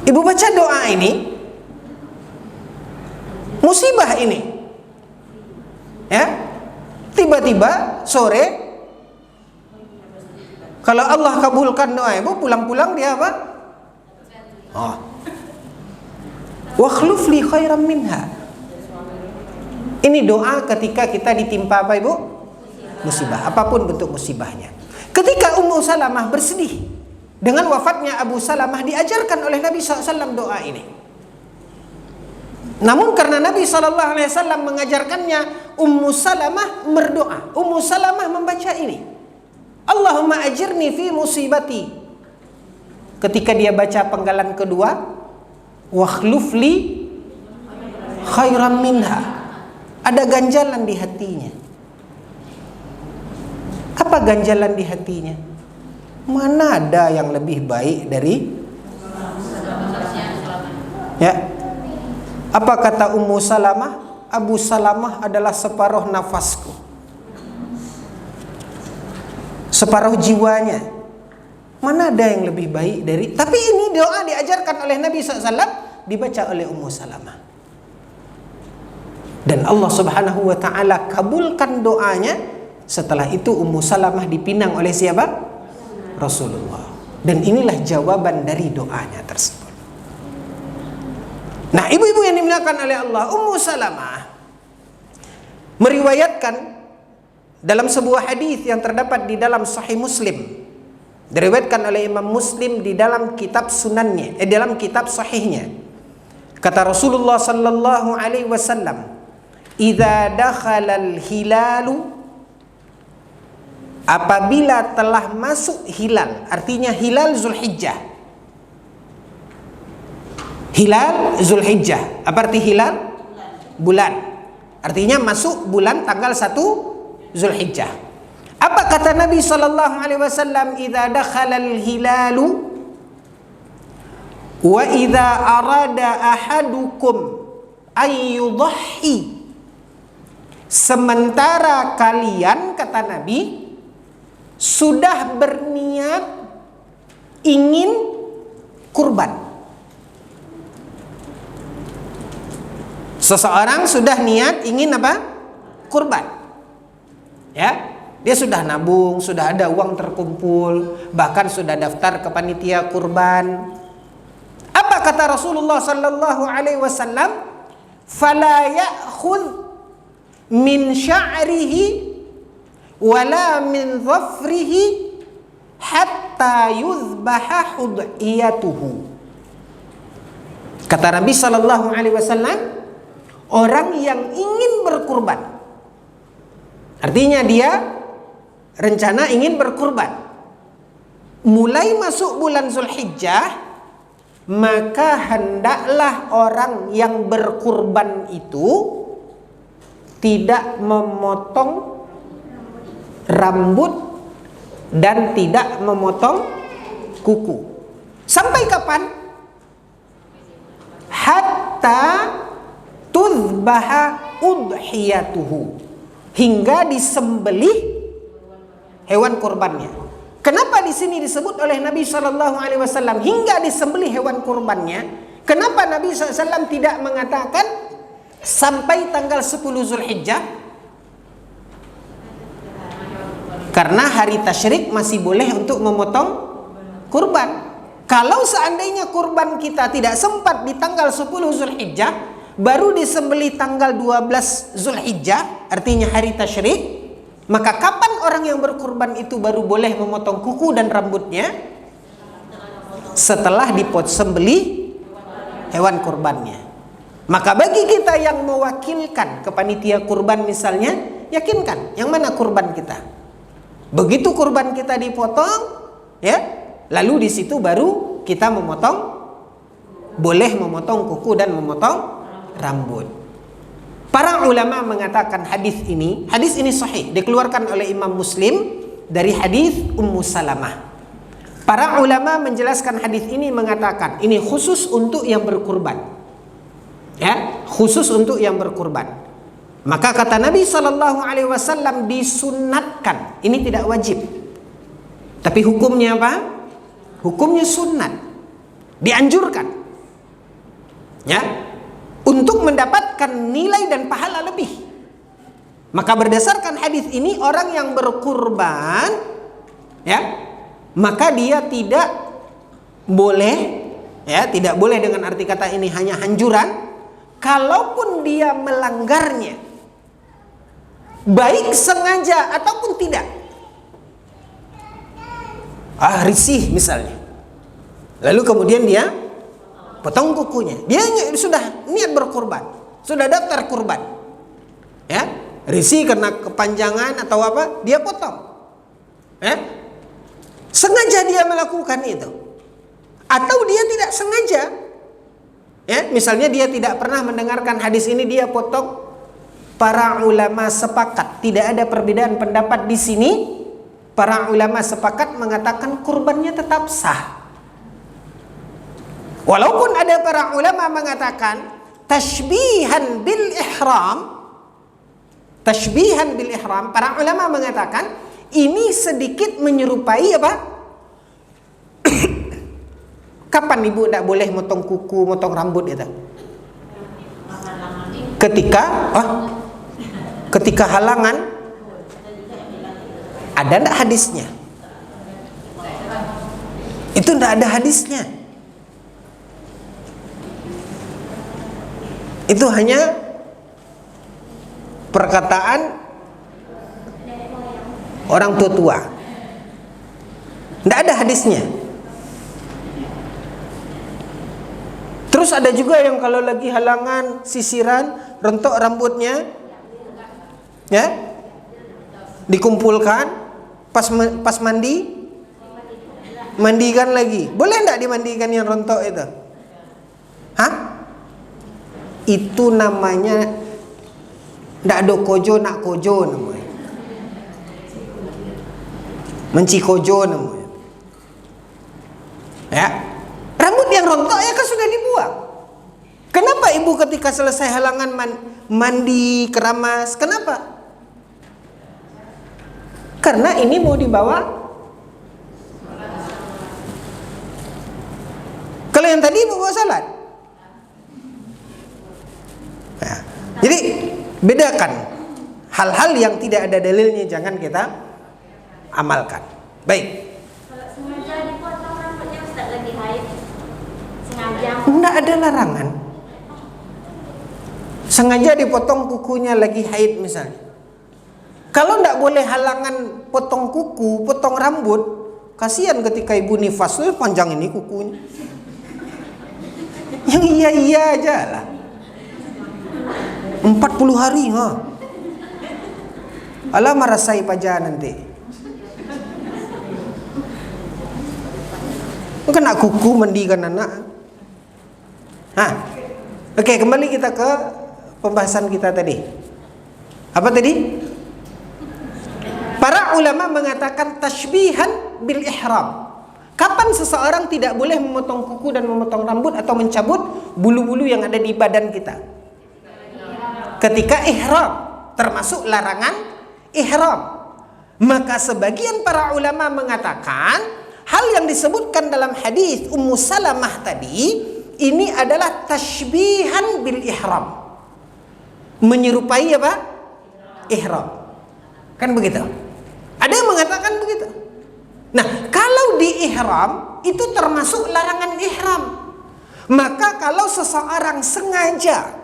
Ibu baca doa ini, musibah ini, ya, tiba-tiba sore, kalau Allah kabulkan doa ibu, pulang-pulang dia apa? Oh, wakhluf li khairan minha. Ini doa ketika kita ditimpa apa ibu? Musibah, apapun bentuk musibahnya. Ketika Ummu Salamah bersedih dengan wafatnya Abu Salamah, diajarkan oleh Nabi SAW doa ini. Namun karena Nabi SAW mengajarkannya, Ummu Salamah berdoa. Ummu Salamah membaca ini, Allahumma ajirni fi musibati. Ketika dia baca penggalan kedua, wakhluf li khairan minha, ada ganjalan di hatinya. Apa ganjalan di hatinya? Mana ada yang lebih baik dari, ya? Apa kata Ummu Salamah? Abu Salamah adalah separuh nafasku, separuh jiwanya. Mana ada yang lebih baik dari? Tapi ini doa diajarkan oleh Nabi SAW, dibaca oleh Ummu Salamah. Dan Allah Subhanahu wa ta'ala kabulkan doanya. Setelah itu Ummu Salamah dipinang oleh siapa? Rasulullah. Dan inilah jawaban dari doanya tersebut. Nah, ibu-ibu yang dimuliakan oleh Allah, Ummu Salamah meriwayatkan dalam sebuah hadis yang terdapat di dalam Sahih Muslim, diriwayatkan oleh Imam Muslim di dalam kitab sunannya, dalam kitab sahihnya. Kata Rasulullah sallallahu alaihi wasallam, "Idza dakhalal hilalu", apabila telah masuk hilal, artinya hilal Zulhijjah. Hilal Zulhijjah, apa arti hilal? Bulan. Artinya masuk bulan tanggal 1 Zulhijjah. Apa kata Nabi sallallahu alaihi wasallam? Idza dakhalal hilalu wa idza arada ahadukum ay yudhi. Sementara kalian, kata Nabi, sudah berniat ingin kurban. Seseorang sudah niat ingin apa? Kurban. Ya. Dia sudah nabung, sudah ada uang terkumpul, bahkan sudah daftar ke panitia kurban. Apa kata Rasulullah sallallahu alaihi wasallam? Fala ya'khudh min sya'rihi wala min dhafrihi hatta yuzbaha hud'iyatuhu. Kata Nabi sallallahu alaihi wasallam, orang yang ingin berkurban, artinya dia rencana ingin berkurban, mulai masuk bulan Zulhijjah, maka hendaklah orang yang berkurban itu tidak memotong rambut dan tidak memotong kuku. Sampai kapan? Hatta tuzbaha udhiyatuhu, hingga disembelih hewan kurbannya. Kenapa di sini disebut oleh Nabi Shallallahu Alaihi Wasallam hingga disembelih hewan kurbannya? Kenapa Nabi SAW tidak mengatakan sampai tanggal 10 Zulhijjah? Karena hari tasyrik masih boleh untuk memotong kurban. Kalau seandainya kurban kita tidak sempat di tanggal 10 Zulhijjah, baru disembelih tanggal 12 Zulhijjah, artinya hari tasyrik, maka kapan orang yang berkurban itu baru boleh memotong kuku dan rambutnya? Setelah disembelih hewan kurbannya. Maka bagi kita yang mewakilkan ke panitia kurban misalnya, yakinkan yang mana kurban kita. Begitu kurban kita dipotong, ya, lalu di situ baru kita boleh memotong kuku dan memotong rambut. Para ulama mengatakan hadis ini sahih, dikeluarkan oleh Imam Muslim dari hadis Ummu Salamah. Para ulama menjelaskan hadis ini mengatakan ini khusus untuk yang berkurban. Ya, khusus untuk yang berkurban. Maka kata Nabi sallallahu alaihi wasallam disunatkan. Ini tidak wajib. Tapi hukumnya apa? Hukumnya sunat. Dianjurkan. Ya. Untuk mendapatkan nilai dan pahala lebih. Maka berdasarkan hadis ini orang yang berkurban, ya, maka dia tidak boleh, ya, tidak boleh dengan arti kata ini hanya anjuran. Kalaupun dia melanggarnya, baik sengaja ataupun tidak, risih misalnya, lalu kemudian dia potong kukunya, dia sudah niat berkurban, sudah daftar kurban, ya, risih karena kepanjangan atau apa, dia potong, ya, sengaja dia melakukan itu, atau dia tidak sengaja, ya, misalnya dia tidak pernah mendengarkan hadis ini, dia potong. Para ulama sepakat, tidak ada perbedaan pendapat di sini. Para ulama sepakat mengatakan kurbannya tetap sah. Walaupun ada para ulama mengatakan tashbihan bil ihram, para ulama mengatakan ini sedikit menyerupai apa? Kapan ibu tidak boleh motong kuku, motong rambut itu? Ketika halangan. Ada tidak hadisnya? Itu tidak ada hadisnya. Itu hanya perkataan orang tua. Tidak ada hadisnya. Terus ada juga yang kalau lagi halangan, sisiran, rontok rambutnya, ya, dikumpulkan, pas mandikan lagi. Boleh tidak dimandikan yang rontok itu? Hah? Itu namanya ndak ada kojo nak kojo namanya. Mencikojo namanya. Ya. Rambut yang rontok ya kan sudah dibuang. Kenapa ibu ketika selesai halangan mandi keramas? Kenapa? Karena ini mau dibawa. Kalau yang tadi mau bawa salat. Nah, jadi bedakan hal-hal yang tidak ada dalilnya, jangan kita amalkan. Baik. Kalau sengaja dipotong rambutnya Ustaz lagi haid. Sengaja. Tidak ada larangan. Sengaja dipotong kukunya lagi haid misalnya. Kalau tidak boleh halangan potong kuku, potong rambut, kasihan ketika ibu nifas, panjang ini kukunya. Yang iya-iya aja lah. 40 hari, Alah marasai paja nanti. Kena kuku mandikan anak. Oke, kembali kita ke pembahasan kita tadi. Apa tadi? Para ulama mengatakan tashbihan bil ihram. Kapan seseorang tidak boleh memotong kuku dan memotong rambut atau mencabut bulu-bulu yang ada di badan kita? Ketika ihram, termasuk larangan ihram. Maka sebagian para ulama mengatakan hal yang disebutkan dalam hadis Ummu Salamah tadi ini adalah tashbihan bil ihram. Menyerupai apa? Ihram. Kan begitu? Ada yang mengatakan begitu. Nah, kalau di ihram itu termasuk larangan ihram. Maka kalau seseorang sengaja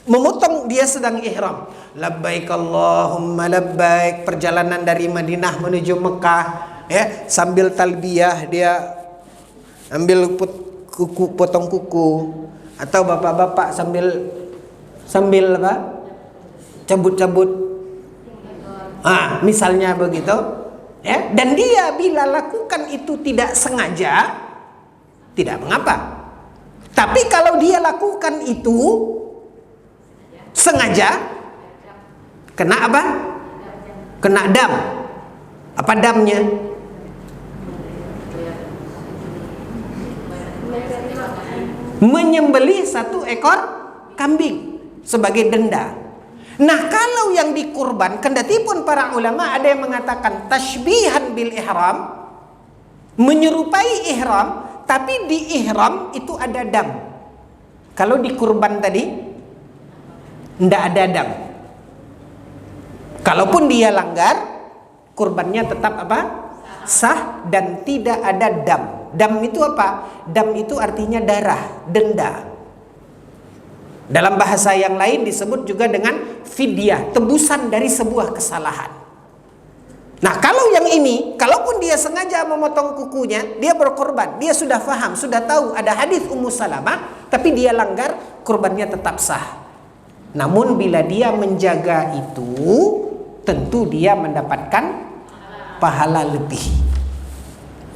memotong, dia sedang ihram, labbaik Allahumma labbaik, perjalanan dari Madinah menuju Mekah, ya, sambil talbiyah dia ambil kuku, potong kuku, atau bapak-bapak sambil apa? Cabut-cabut. Misalnya begitu, ya. Dan dia bila lakukan itu tidak sengaja, tidak mengapa. Tapi kalau dia lakukan itu sengaja, kena apa? Kena dam. Apa damnya? Menyembelih 1 ekor kambing sebagai denda. Nah, kalau yang dikurban, kendati pun para ulama ada yang mengatakan tashbihan bil ihram, menyerupai ihram, tapi di ihram itu ada dam. Kalau di kurban tadi tidak ada dam. Kalaupun dia langgar, kurbannya tetap apa? Sah dan tidak ada dam. Dam itu apa? Dam itu artinya darah, denda. Dalam bahasa yang lain disebut juga dengan fidyah, tebusan dari sebuah kesalahan. Nah, kalau yang ini, kalaupun dia sengaja memotong kukunya, dia berkorban, dia sudah faham, sudah tahu ada hadis Ummu Salamah, tapi dia langgar, kurbannya tetap sah. Namun bila dia menjaga itu, tentu dia mendapatkan pahala lebih.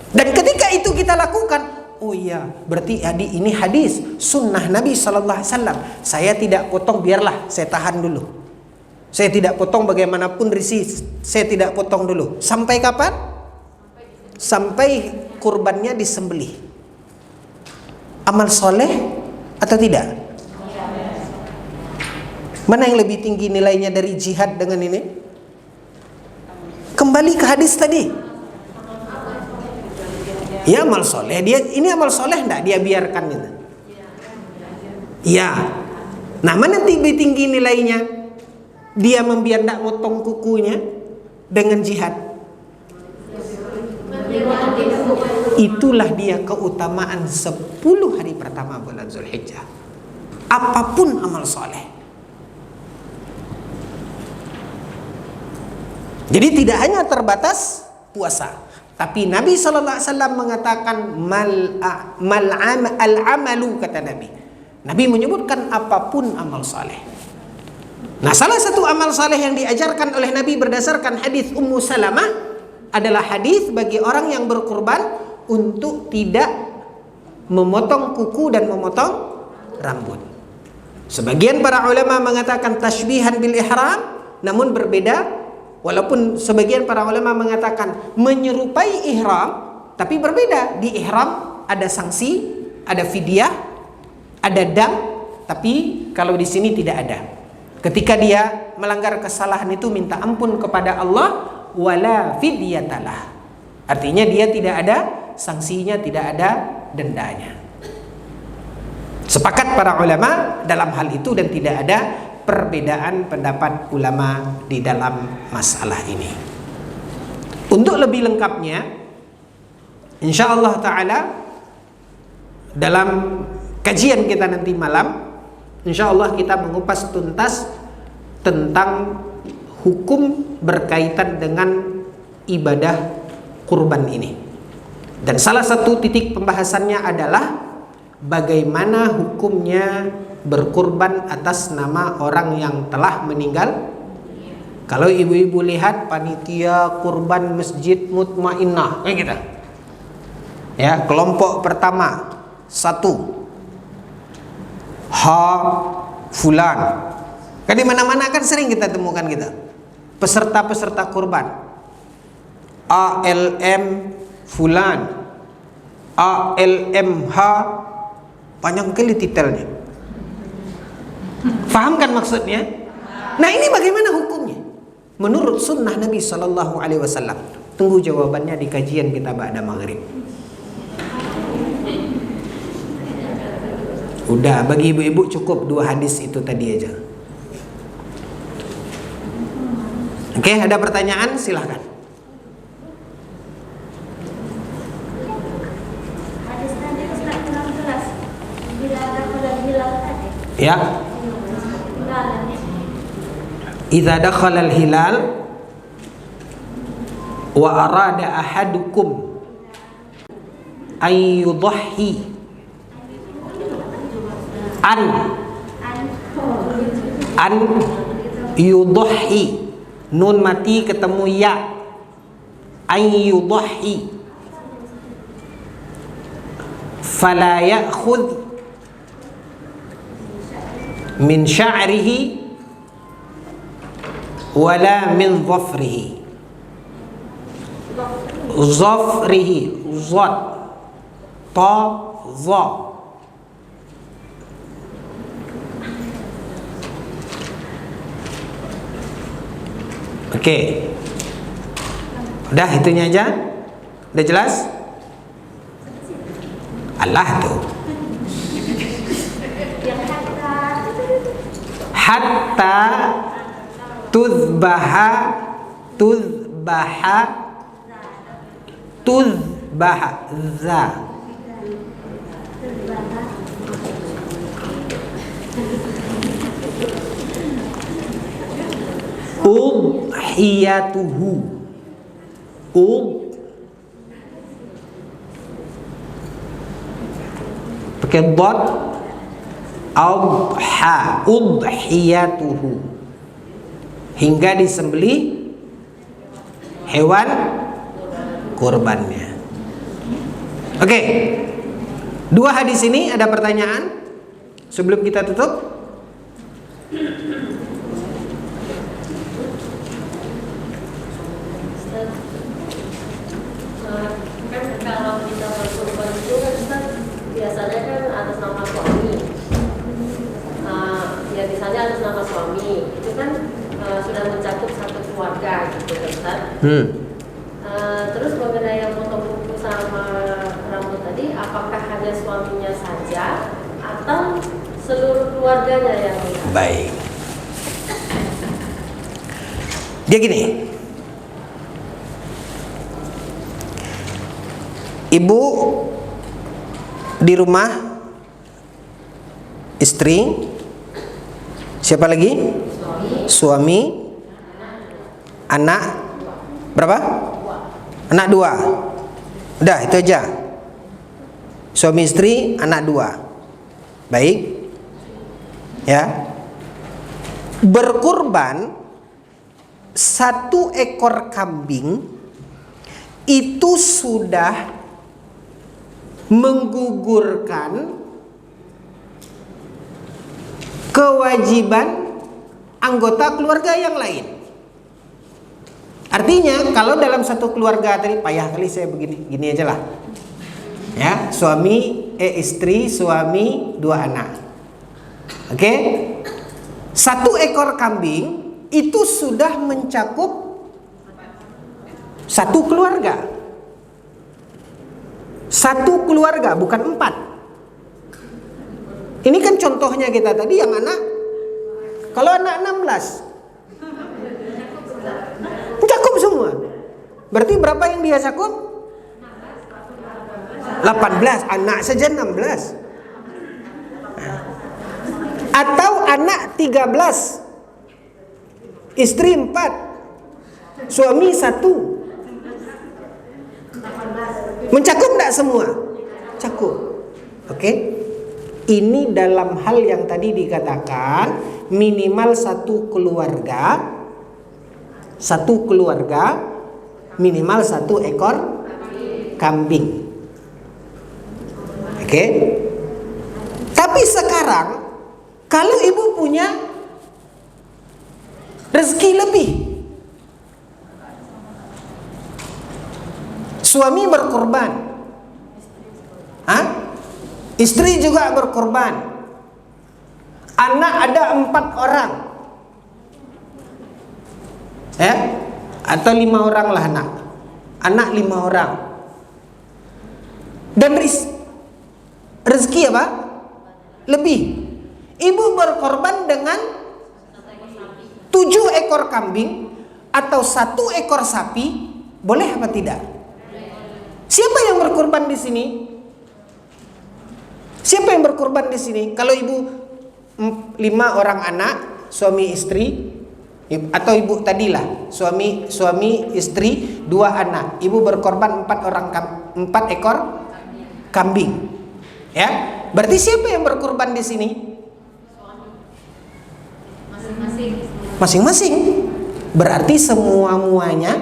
Dan ketika itu kita lakukan, oh iya, berarti ini hadis sunnah Nabi SAW. Saya tidak potong, biarlah saya tahan dulu. Saya tidak potong bagaimanapun risih, saya tidak potong dulu. Sampai kapan? Sampai kurbannya disembelih. Amal soleh atau tidak? Mana yang lebih tinggi nilainya dari jihad dengan ini? Kembali ke hadis tadi. Ya, amal soleh. Ini amal soleh enggak? Dia biarkan itu. Ya. Nah, mana lebih tinggi nilainya? Dia membiarkan enggak motong kukunya dengan jihad. Itulah dia keutamaan 10 hari pertama bulan Zulhijjah. Apapun amal soleh. Jadi tidak hanya terbatas puasa. Tapi Nabi SAW mengatakan al-amalu, kata Nabi. Nabi menyebutkan apapun amal saleh. Nah, salah satu amal saleh yang diajarkan oleh Nabi berdasarkan hadis Ummu Salamah adalah hadis bagi orang yang berkurban untuk tidak memotong kuku dan memotong rambut. Sebagian para ulama mengatakan tashbihan bil ihram, namun berbeda. Walaupun sebagian para ulama mengatakan menyerupai ihram, tapi berbeda. Di ihram ada sanksi, ada fidyah, ada dam, tapi kalau di sini tidak ada. Ketika dia melanggar kesalahan itu minta ampun kepada Allah, wala fidyatalah. Artinya dia tidak ada sanksinya, tidak ada dendanya. Sepakat para ulama dalam hal itu dan tidak ada perbedaan pendapat ulama di dalam masalah ini. Untuk lebih lengkapnya, insya Allah Ta'ala dalam kajian kita nanti malam, insya Allah kita mengupas tuntas tentang hukum berkaitan dengan ibadah kurban ini. Dan salah satu titik pembahasannya adalah bagaimana hukumnya berkurban atas nama orang yang telah meninggal. Kalau ibu-ibu lihat panitia kurban Masjid Mutmainnah kayak gitu. Ya, kelompok pertama 1 fulan. Kan di mana-mana kan sering kita temukan kita. Peserta-peserta kurban. ALM fulan. ALMH, panjang kali titelnya. Faham kan maksudnya? Nah, ini bagaimana hukumnya? Menurut sunnah Nabi Sallallahu Alaihi Wasallam. Tunggu jawabannya di kajian kita ba'da maghrib. Udah, bagi ibu-ibu cukup 2 hadis itu tadi aja. Oke, ada pertanyaan? Silahkan. Hadis tadi Ustaz kurang jelas. Bila ada pada hilal tadi. Ya. Hilalnya. Idza dakhala al-hilal wa arada ahadukum ay yudhi an yudhi, nun mati ketemu ya, ay yudhi, fala ya'khudh min sya'rihi wala min dhafrihi. Dhafrihi, zat, ta, za. Oke. Udah itunya aja. Udah jelas? Allah tuh. Yang Hatta tuzbaha za. Udhiyatuhu. Pakai dot. Adha, udhiyatuhu, hingga disembelih hewan kurbannya. Oke. 2 hadis ini ada pertanyaan sebelum kita tutup? Kan kalau kita berkurban itu kan Ustaz, biasanya kan atas nama suami. Ya misalnya atas nama suami itu kan sudah mencakup satu keluarga gitu kan Ustaz. Terus mengenai yang potong kuku sama rambut tadi, apakah hanya suaminya saja atau seluruh keluarganya yang lihat? Baik. Dia gini. Ibu di rumah, istri, siapa lagi? Suami, anak berapa? Anak 2. Udah, itu aja. Suami istri, anak 2. Baik. Ya. Berkurban 1 ekor kambing itu sudah menggugurkan kewajiban anggota keluarga yang lain. Artinya kalau dalam satu keluarga tadi, payah kali saya begini, gini aja lah. Ya, istri, suami, 2 anak. Oke? 1 ekor kambing itu sudah mencakup 1 keluarga. 1 keluarga, bukan 4. Ini kan contohnya kita tadi yang anak. Kalau anak 16 mencakup semua. Berarti berapa yang dia cakup? 18. Anak saja 16. Atau anak 13, istri 4, suami 1. Mencakup tidak semua? Cakup. Oke. Ini dalam hal yang tadi dikatakan minimal satu keluarga minimal 1 ekor kambing. Oke. Tapi sekarang kalau ibu punya rezeki lebih, suami berkorban, istri juga berkorban, anak ada 4 orang, ya, atau 5 orang lah anak 5 orang, dan rezeki apa? Lebih. Ibu berkorban dengan 7 ekor kambing atau 1 ekor sapi, boleh apa tidak? Siapa yang berkorban di sini? Siapa yang berkorban di sini? Kalau ibu 5 orang anak, suami istri, atau ibu tadilah suami istri 2 anak, ibu berkorban 4 ekor kambing. Ya, berarti siapa yang berkorban di sini? Masing-masing. Berarti muanya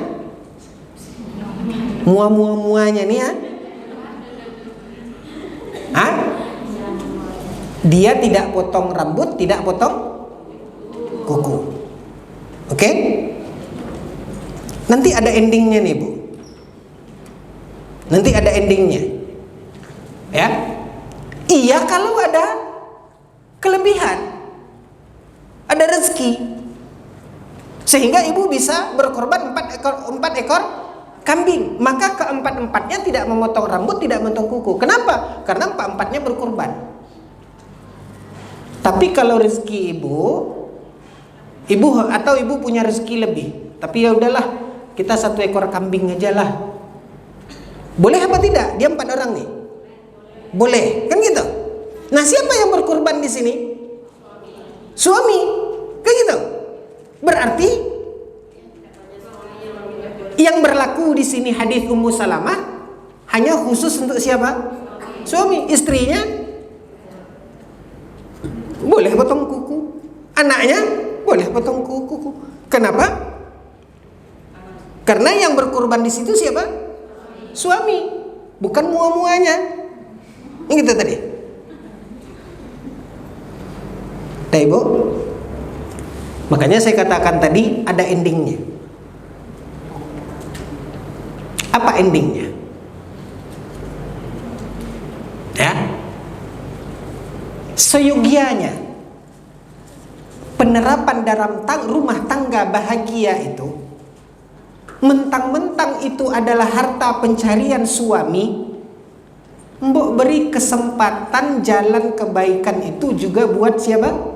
nih ya. Dia tidak potong rambut, tidak potong kuku. Oke? Nanti ada endingnya nih, Bu. Nanti ada endingnya. Ya. Iya kalau ada kelebihan, ada rezeki, sehingga ibu bisa berkorban 4 ekor kambing, maka keempat-empatnya tidak memotong rambut, tidak memotong kuku. Kenapa? Karena 4-empatnya berkorban. Tapi kalau rezeki ibu punya rezeki lebih, tapi ya udahlah, kita 1 ekor kambing aja lah. Boleh apa tidak? Dia 4 orang nih. Boleh, kan gitu. Nah, siapa yang berkorban di sini? Suami, kan gitu. Berarti yang berlaku di sini hadis Ummu Salamah hanya khusus untuk siapa? Suami. Istrinya boleh potong kuku, anaknya boleh potong kuku. Kenapa? Karena yang berkorban di situ siapa? Suami, bukan muanya. Gitu tadi. Nah, Ibu, makanya saya katakan tadi ada endingnya. Apa endingnya? Ya, seyogianya penerapan dalam rumah tangga bahagia itu, mentang-mentang itu adalah harta pencarian suami, mbok beri kesempatan jalan kebaikan itu juga buat siapa?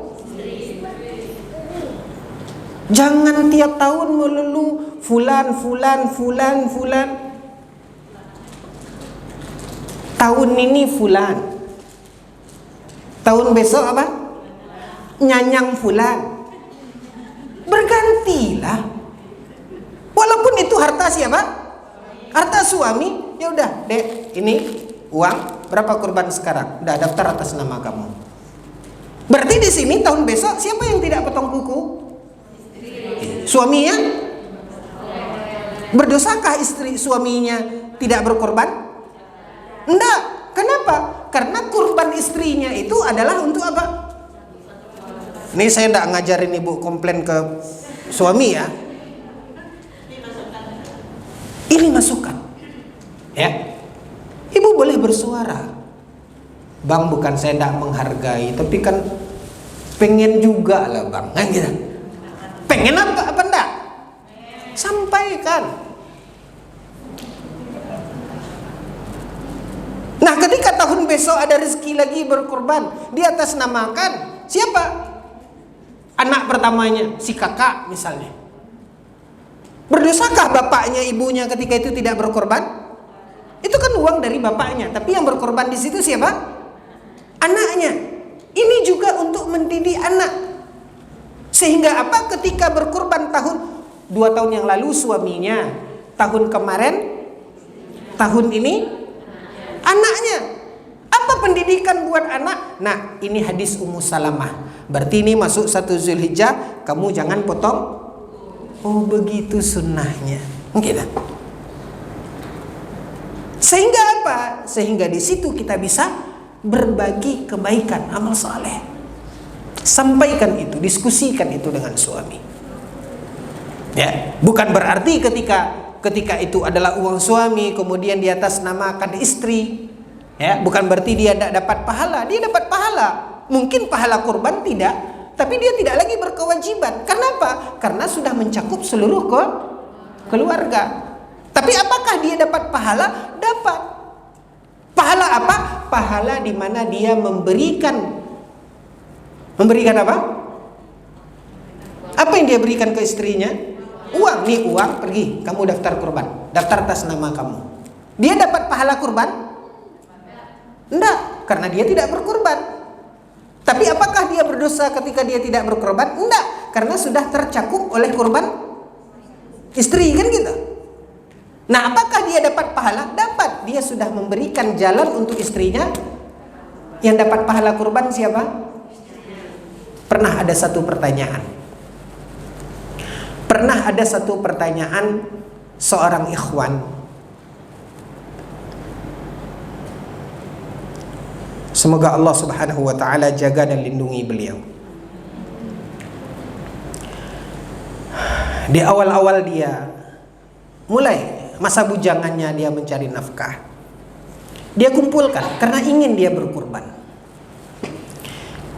Jangan tiap tahun melulu fulan. Tahun ini fulan, tahun besok apa? Nyanyang fulan. Bergantilah. Walaupun itu harta siapa? Harta suami. Ya udah, Dek, ini uang berapa kurban sekarang? Udah daftar atas nama kamu. Berarti di sini tahun besok siapa yang tidak potong kuku? Suaminya? Berdosakah istri suaminya tidak berkorban? Enggak. Kenapa? Karena kurban istrinya itu adalah untuk apa? Ini saya tidak ngajarin ibu komplain ke suami ya. Ini masukan. Ya. Ibu boleh bersuara. Bang, bukan saya tidak menghargai, tapi kan pengen juga lah bang. Kan gitu. Pengen apa enggak? Sampaikan. Nah, ketika tahun besok ada rezeki lagi berkorban, di atas namakan siapa? Anak pertamanya, si kakak misalnya. Berdosakah bapaknya ibunya ketika itu tidak berkorban? Itu kan uang dari bapaknya, tapi yang berkorban di situ siapa? Anaknya. Ini juga untuk mendidik anak. Sehingga apa? Ketika berkorban 2 tahun yang lalu suaminya, tahun kemarin, tahun ini anaknya. Apa pendidikan buat anak? Nah, ini hadis Ummu Salamah. Berarti ini masuk 1 Zulhijjah, kamu jangan potong. Oh, begitu sunnahnya. Gitu. Sehingga apa? Sehingga di situ kita bisa berbagi kebaikan, amal saleh. Sampaikan itu, diskusikan itu dengan suami. Ya, bukan berarti ketika itu adalah uang suami kemudian di atas namakan istri. Ya, bukan berarti dia tidak dapat pahala. Dia dapat pahala. Mungkin pahala kurban tidak, tapi dia tidak lagi berkewajiban. Kenapa? Karena sudah mencakup seluruh keluarga. Tapi apakah dia dapat pahala? Dapat. Pahala apa? Pahala di mana dia memberikan apa? Apa yang dia berikan ke istrinya? Uang. Nih uang, pergi kamu daftar kurban, daftar atas nama kamu. Dia dapat pahala kurban? Enggak, karena dia tidak berkurban. Tapi apakah dia berdosa ketika dia tidak berkurban? Enggak, karena sudah tercakup oleh kurban istri, kan gitu. Nah, apakah dia dapat pahala? Dapat. Dia sudah memberikan jalan untuk istrinya. Yang dapat pahala kurban siapa? Pernah ada satu pertanyaan seorang ikhwan. Semoga Allah Subhanahu wa taala jaga dan lindungi beliau. Di awal-awal dia mulai masa bujangannya, dia mencari nafkah. Dia kumpulkan karena ingin dia berkurban.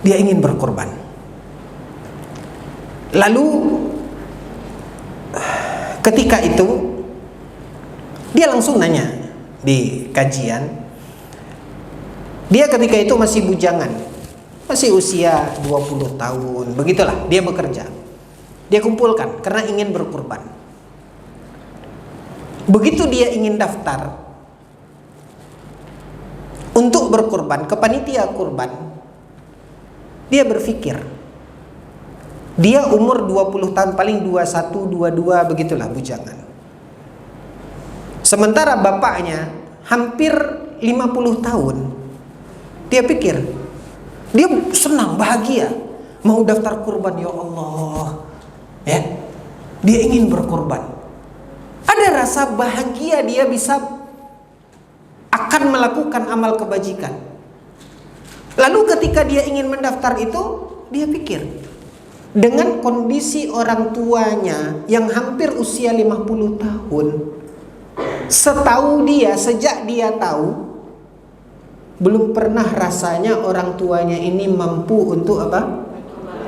Dia ingin berkurban. Lalu ketika itu dia langsung nanya di kajian. Dia ketika itu masih bujangan, masih usia 20 tahun, begitulah dia bekerja. Dia kumpulkan karena ingin berkurban. Begitu dia ingin daftar untuk berkurban ke panitia kurban, dia berpikir, dia umur 20 tahun, paling 21, 22, begitulah bujangan. Sementara bapaknya hampir 50 tahun. Dia pikir, dia senang, bahagia, mau daftar kurban, ya Allah. Ya, dia ingin berkurban. Ada rasa bahagia, dia bisa akan melakukan amal kebajikan. Lalu ketika dia ingin mendaftar itu, dia pikir, dengan kondisi orang tuanya yang hampir usia 50 tahun, setahu dia, sejak dia tahu, belum pernah rasanya orang tuanya ini mampu untuk apa?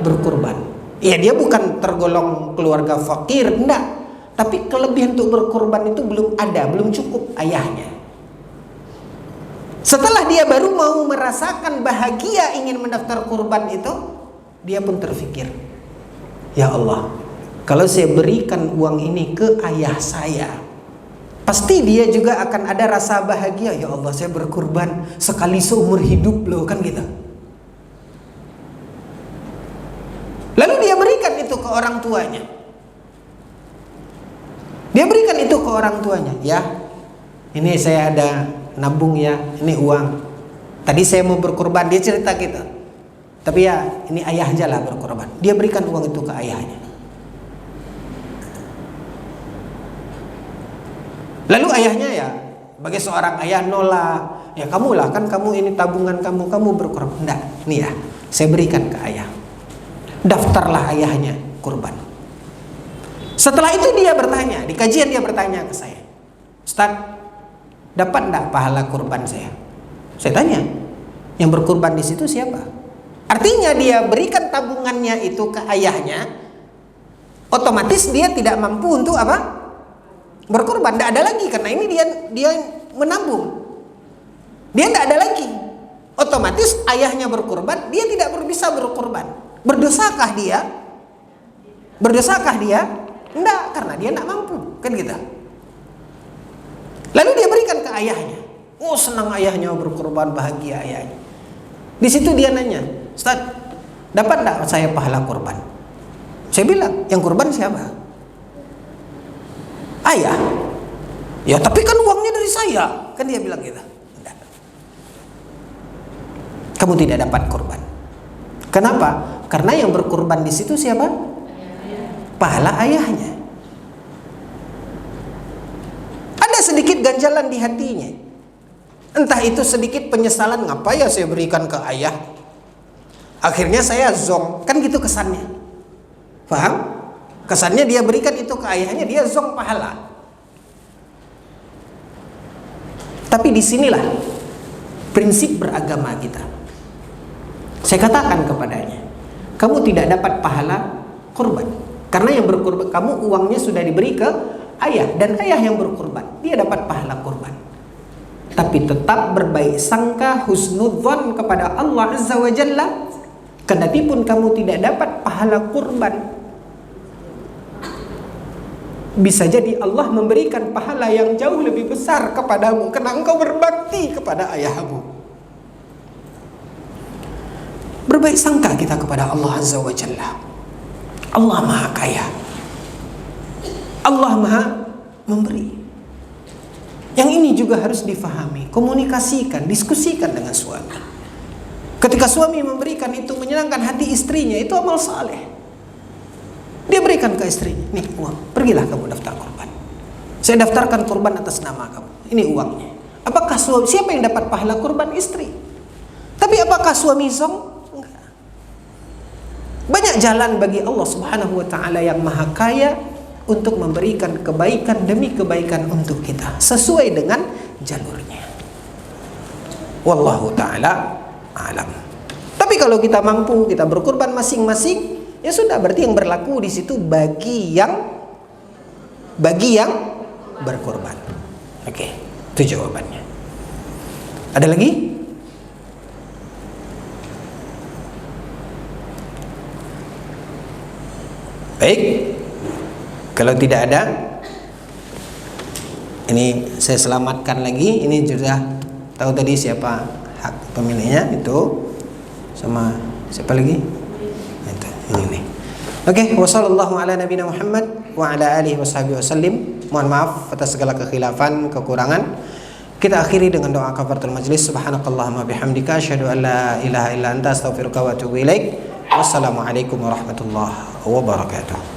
Berkurban. Ya, dia bukan tergolong keluarga fakir, enggak. Tapi kelebihan untuk berkorban itu belum ada, belum cukup ayahnya. Setelah dia baru mau merasakan bahagia ingin mendaftar kurban itu, dia pun terfikir, ya Allah, kalau saya berikan uang ini ke ayah saya, pasti dia juga akan ada rasa bahagia. Ya Allah, saya berkurban sekali seumur hidup loh, kan gitu. Lalu dia berikan itu ke orang tuanya. Dia berikan itu ke orang tuanya. Ya, ini saya ada nabung ya, ini uang. Tadi saya mau berkorban, dia cerita gitu. Tapi ya, ini ayah aja lah berkorban. Dia berikan uang itu ke ayahnya. Lalu ayahnya ya, sebagai seorang ayah nolak. Ya kamu lah, kan kamu ini tabungan kamu berkorban. Enggak, nih ya, saya berikan ke ayah. Daftarlah ayahnya kurban. Setelah itu dia bertanya, di kajian dia bertanya ke saya, Ustaz, dapat enggak pahala kurban saya? Saya tanya, yang berkurban di situ siapa? Artinya dia berikan tabungannya itu ke ayahnya, otomatis dia tidak mampu untuk apa? Berkurban. Tidak ada lagi, karena ini dia menabung. Dia tidak ada lagi. Otomatis ayahnya berkurban, dia tidak bisa berkurban. Berdosakah dia? Berdosakah dia? Enggak, karena dia enggak mampu, kan gitu. Lalu dia berikan ke ayahnya. Oh, senang ayahnya berkorban, bahagia ayahnya. Di situ dia nanya, "Ustaz, dapat enggak saya pahala kurban?" Saya bilang, "Yang kurban siapa?" "Ayah." "Ya, tapi kan uangnya dari saya." Kan dia bilang gitu. Enggak. Kamu tidak dapat kurban. Kenapa? Karena yang berkurban di situ siapa? Pahala ayahnya. Ada sedikit ganjalan di hatinya. Entah itu sedikit penyesalan, ngapa ya saya berikan ke ayah? Akhirnya saya zong, kan gitu kesannya. Paham? Kesannya dia berikan itu ke ayahnya, dia zong pahala. Tapi disinilah prinsip beragama kita. Saya katakan kepadanya, kamu tidak dapat pahala kurban. Karena yang berkurban, kamu uangnya sudah diberi ke ayah, dan ayah yang berkurban, dia dapat pahala kurban. Tapi tetap berbaik sangka, husnudzon kepada Allah Azza wa Jalla. Kendati pun kamu tidak dapat pahala kurban, bisa jadi Allah memberikan pahala yang jauh lebih besar kepadamu karena engkau berbakti kepada ayahmu. Berbaik sangka kita kepada Allah Azza wa Jalla. Allah Maha Kaya, Allah Maha Memberi. Yang ini juga harus difahami, komunikasikan, diskusikan dengan suami. Ketika suami memberikan itu menyenangkan hati istrinya, itu amal saleh. Dia berikan ke istrinya, "Nih uang, pergilah kamu daftar kurban. Saya daftarkan kurban atas nama kamu. Ini uangnya." Apakah siapa yang dapat pahala kurban? Istri. Tapi apakah suami zong? Banyak jalan bagi Allah Subhanahu wa taala yang Maha Kaya untuk memberikan kebaikan demi kebaikan untuk kita sesuai dengan jalurnya. Wallahu taala alam. Tapi kalau kita mampu, kita berkurban masing-masing, ya sudah, berarti yang berlaku di situ bagi yang berkurban. Oke, itu jawabannya. Ada lagi? Baik, kalau tidak ada, ini saya selamatkan lagi. Ini sudah tahu tadi siapa hak pemiliknya, itu sama siapa lagi? Itu, ini nih. Oke, wassallallahu ala nabiyina Muhammad wa ala alihi washabihi wasallim. Mohon maaf atas segala kekhilafan, kekurangan. Kita akhiri dengan doa kafaratul majlis. Subhanakallahumma bihamdika asyhadu an la ilaha illa anta astaghfiruka wa atubu ilaik. Wassalamualaikum warahmatullahi wabarakatuh.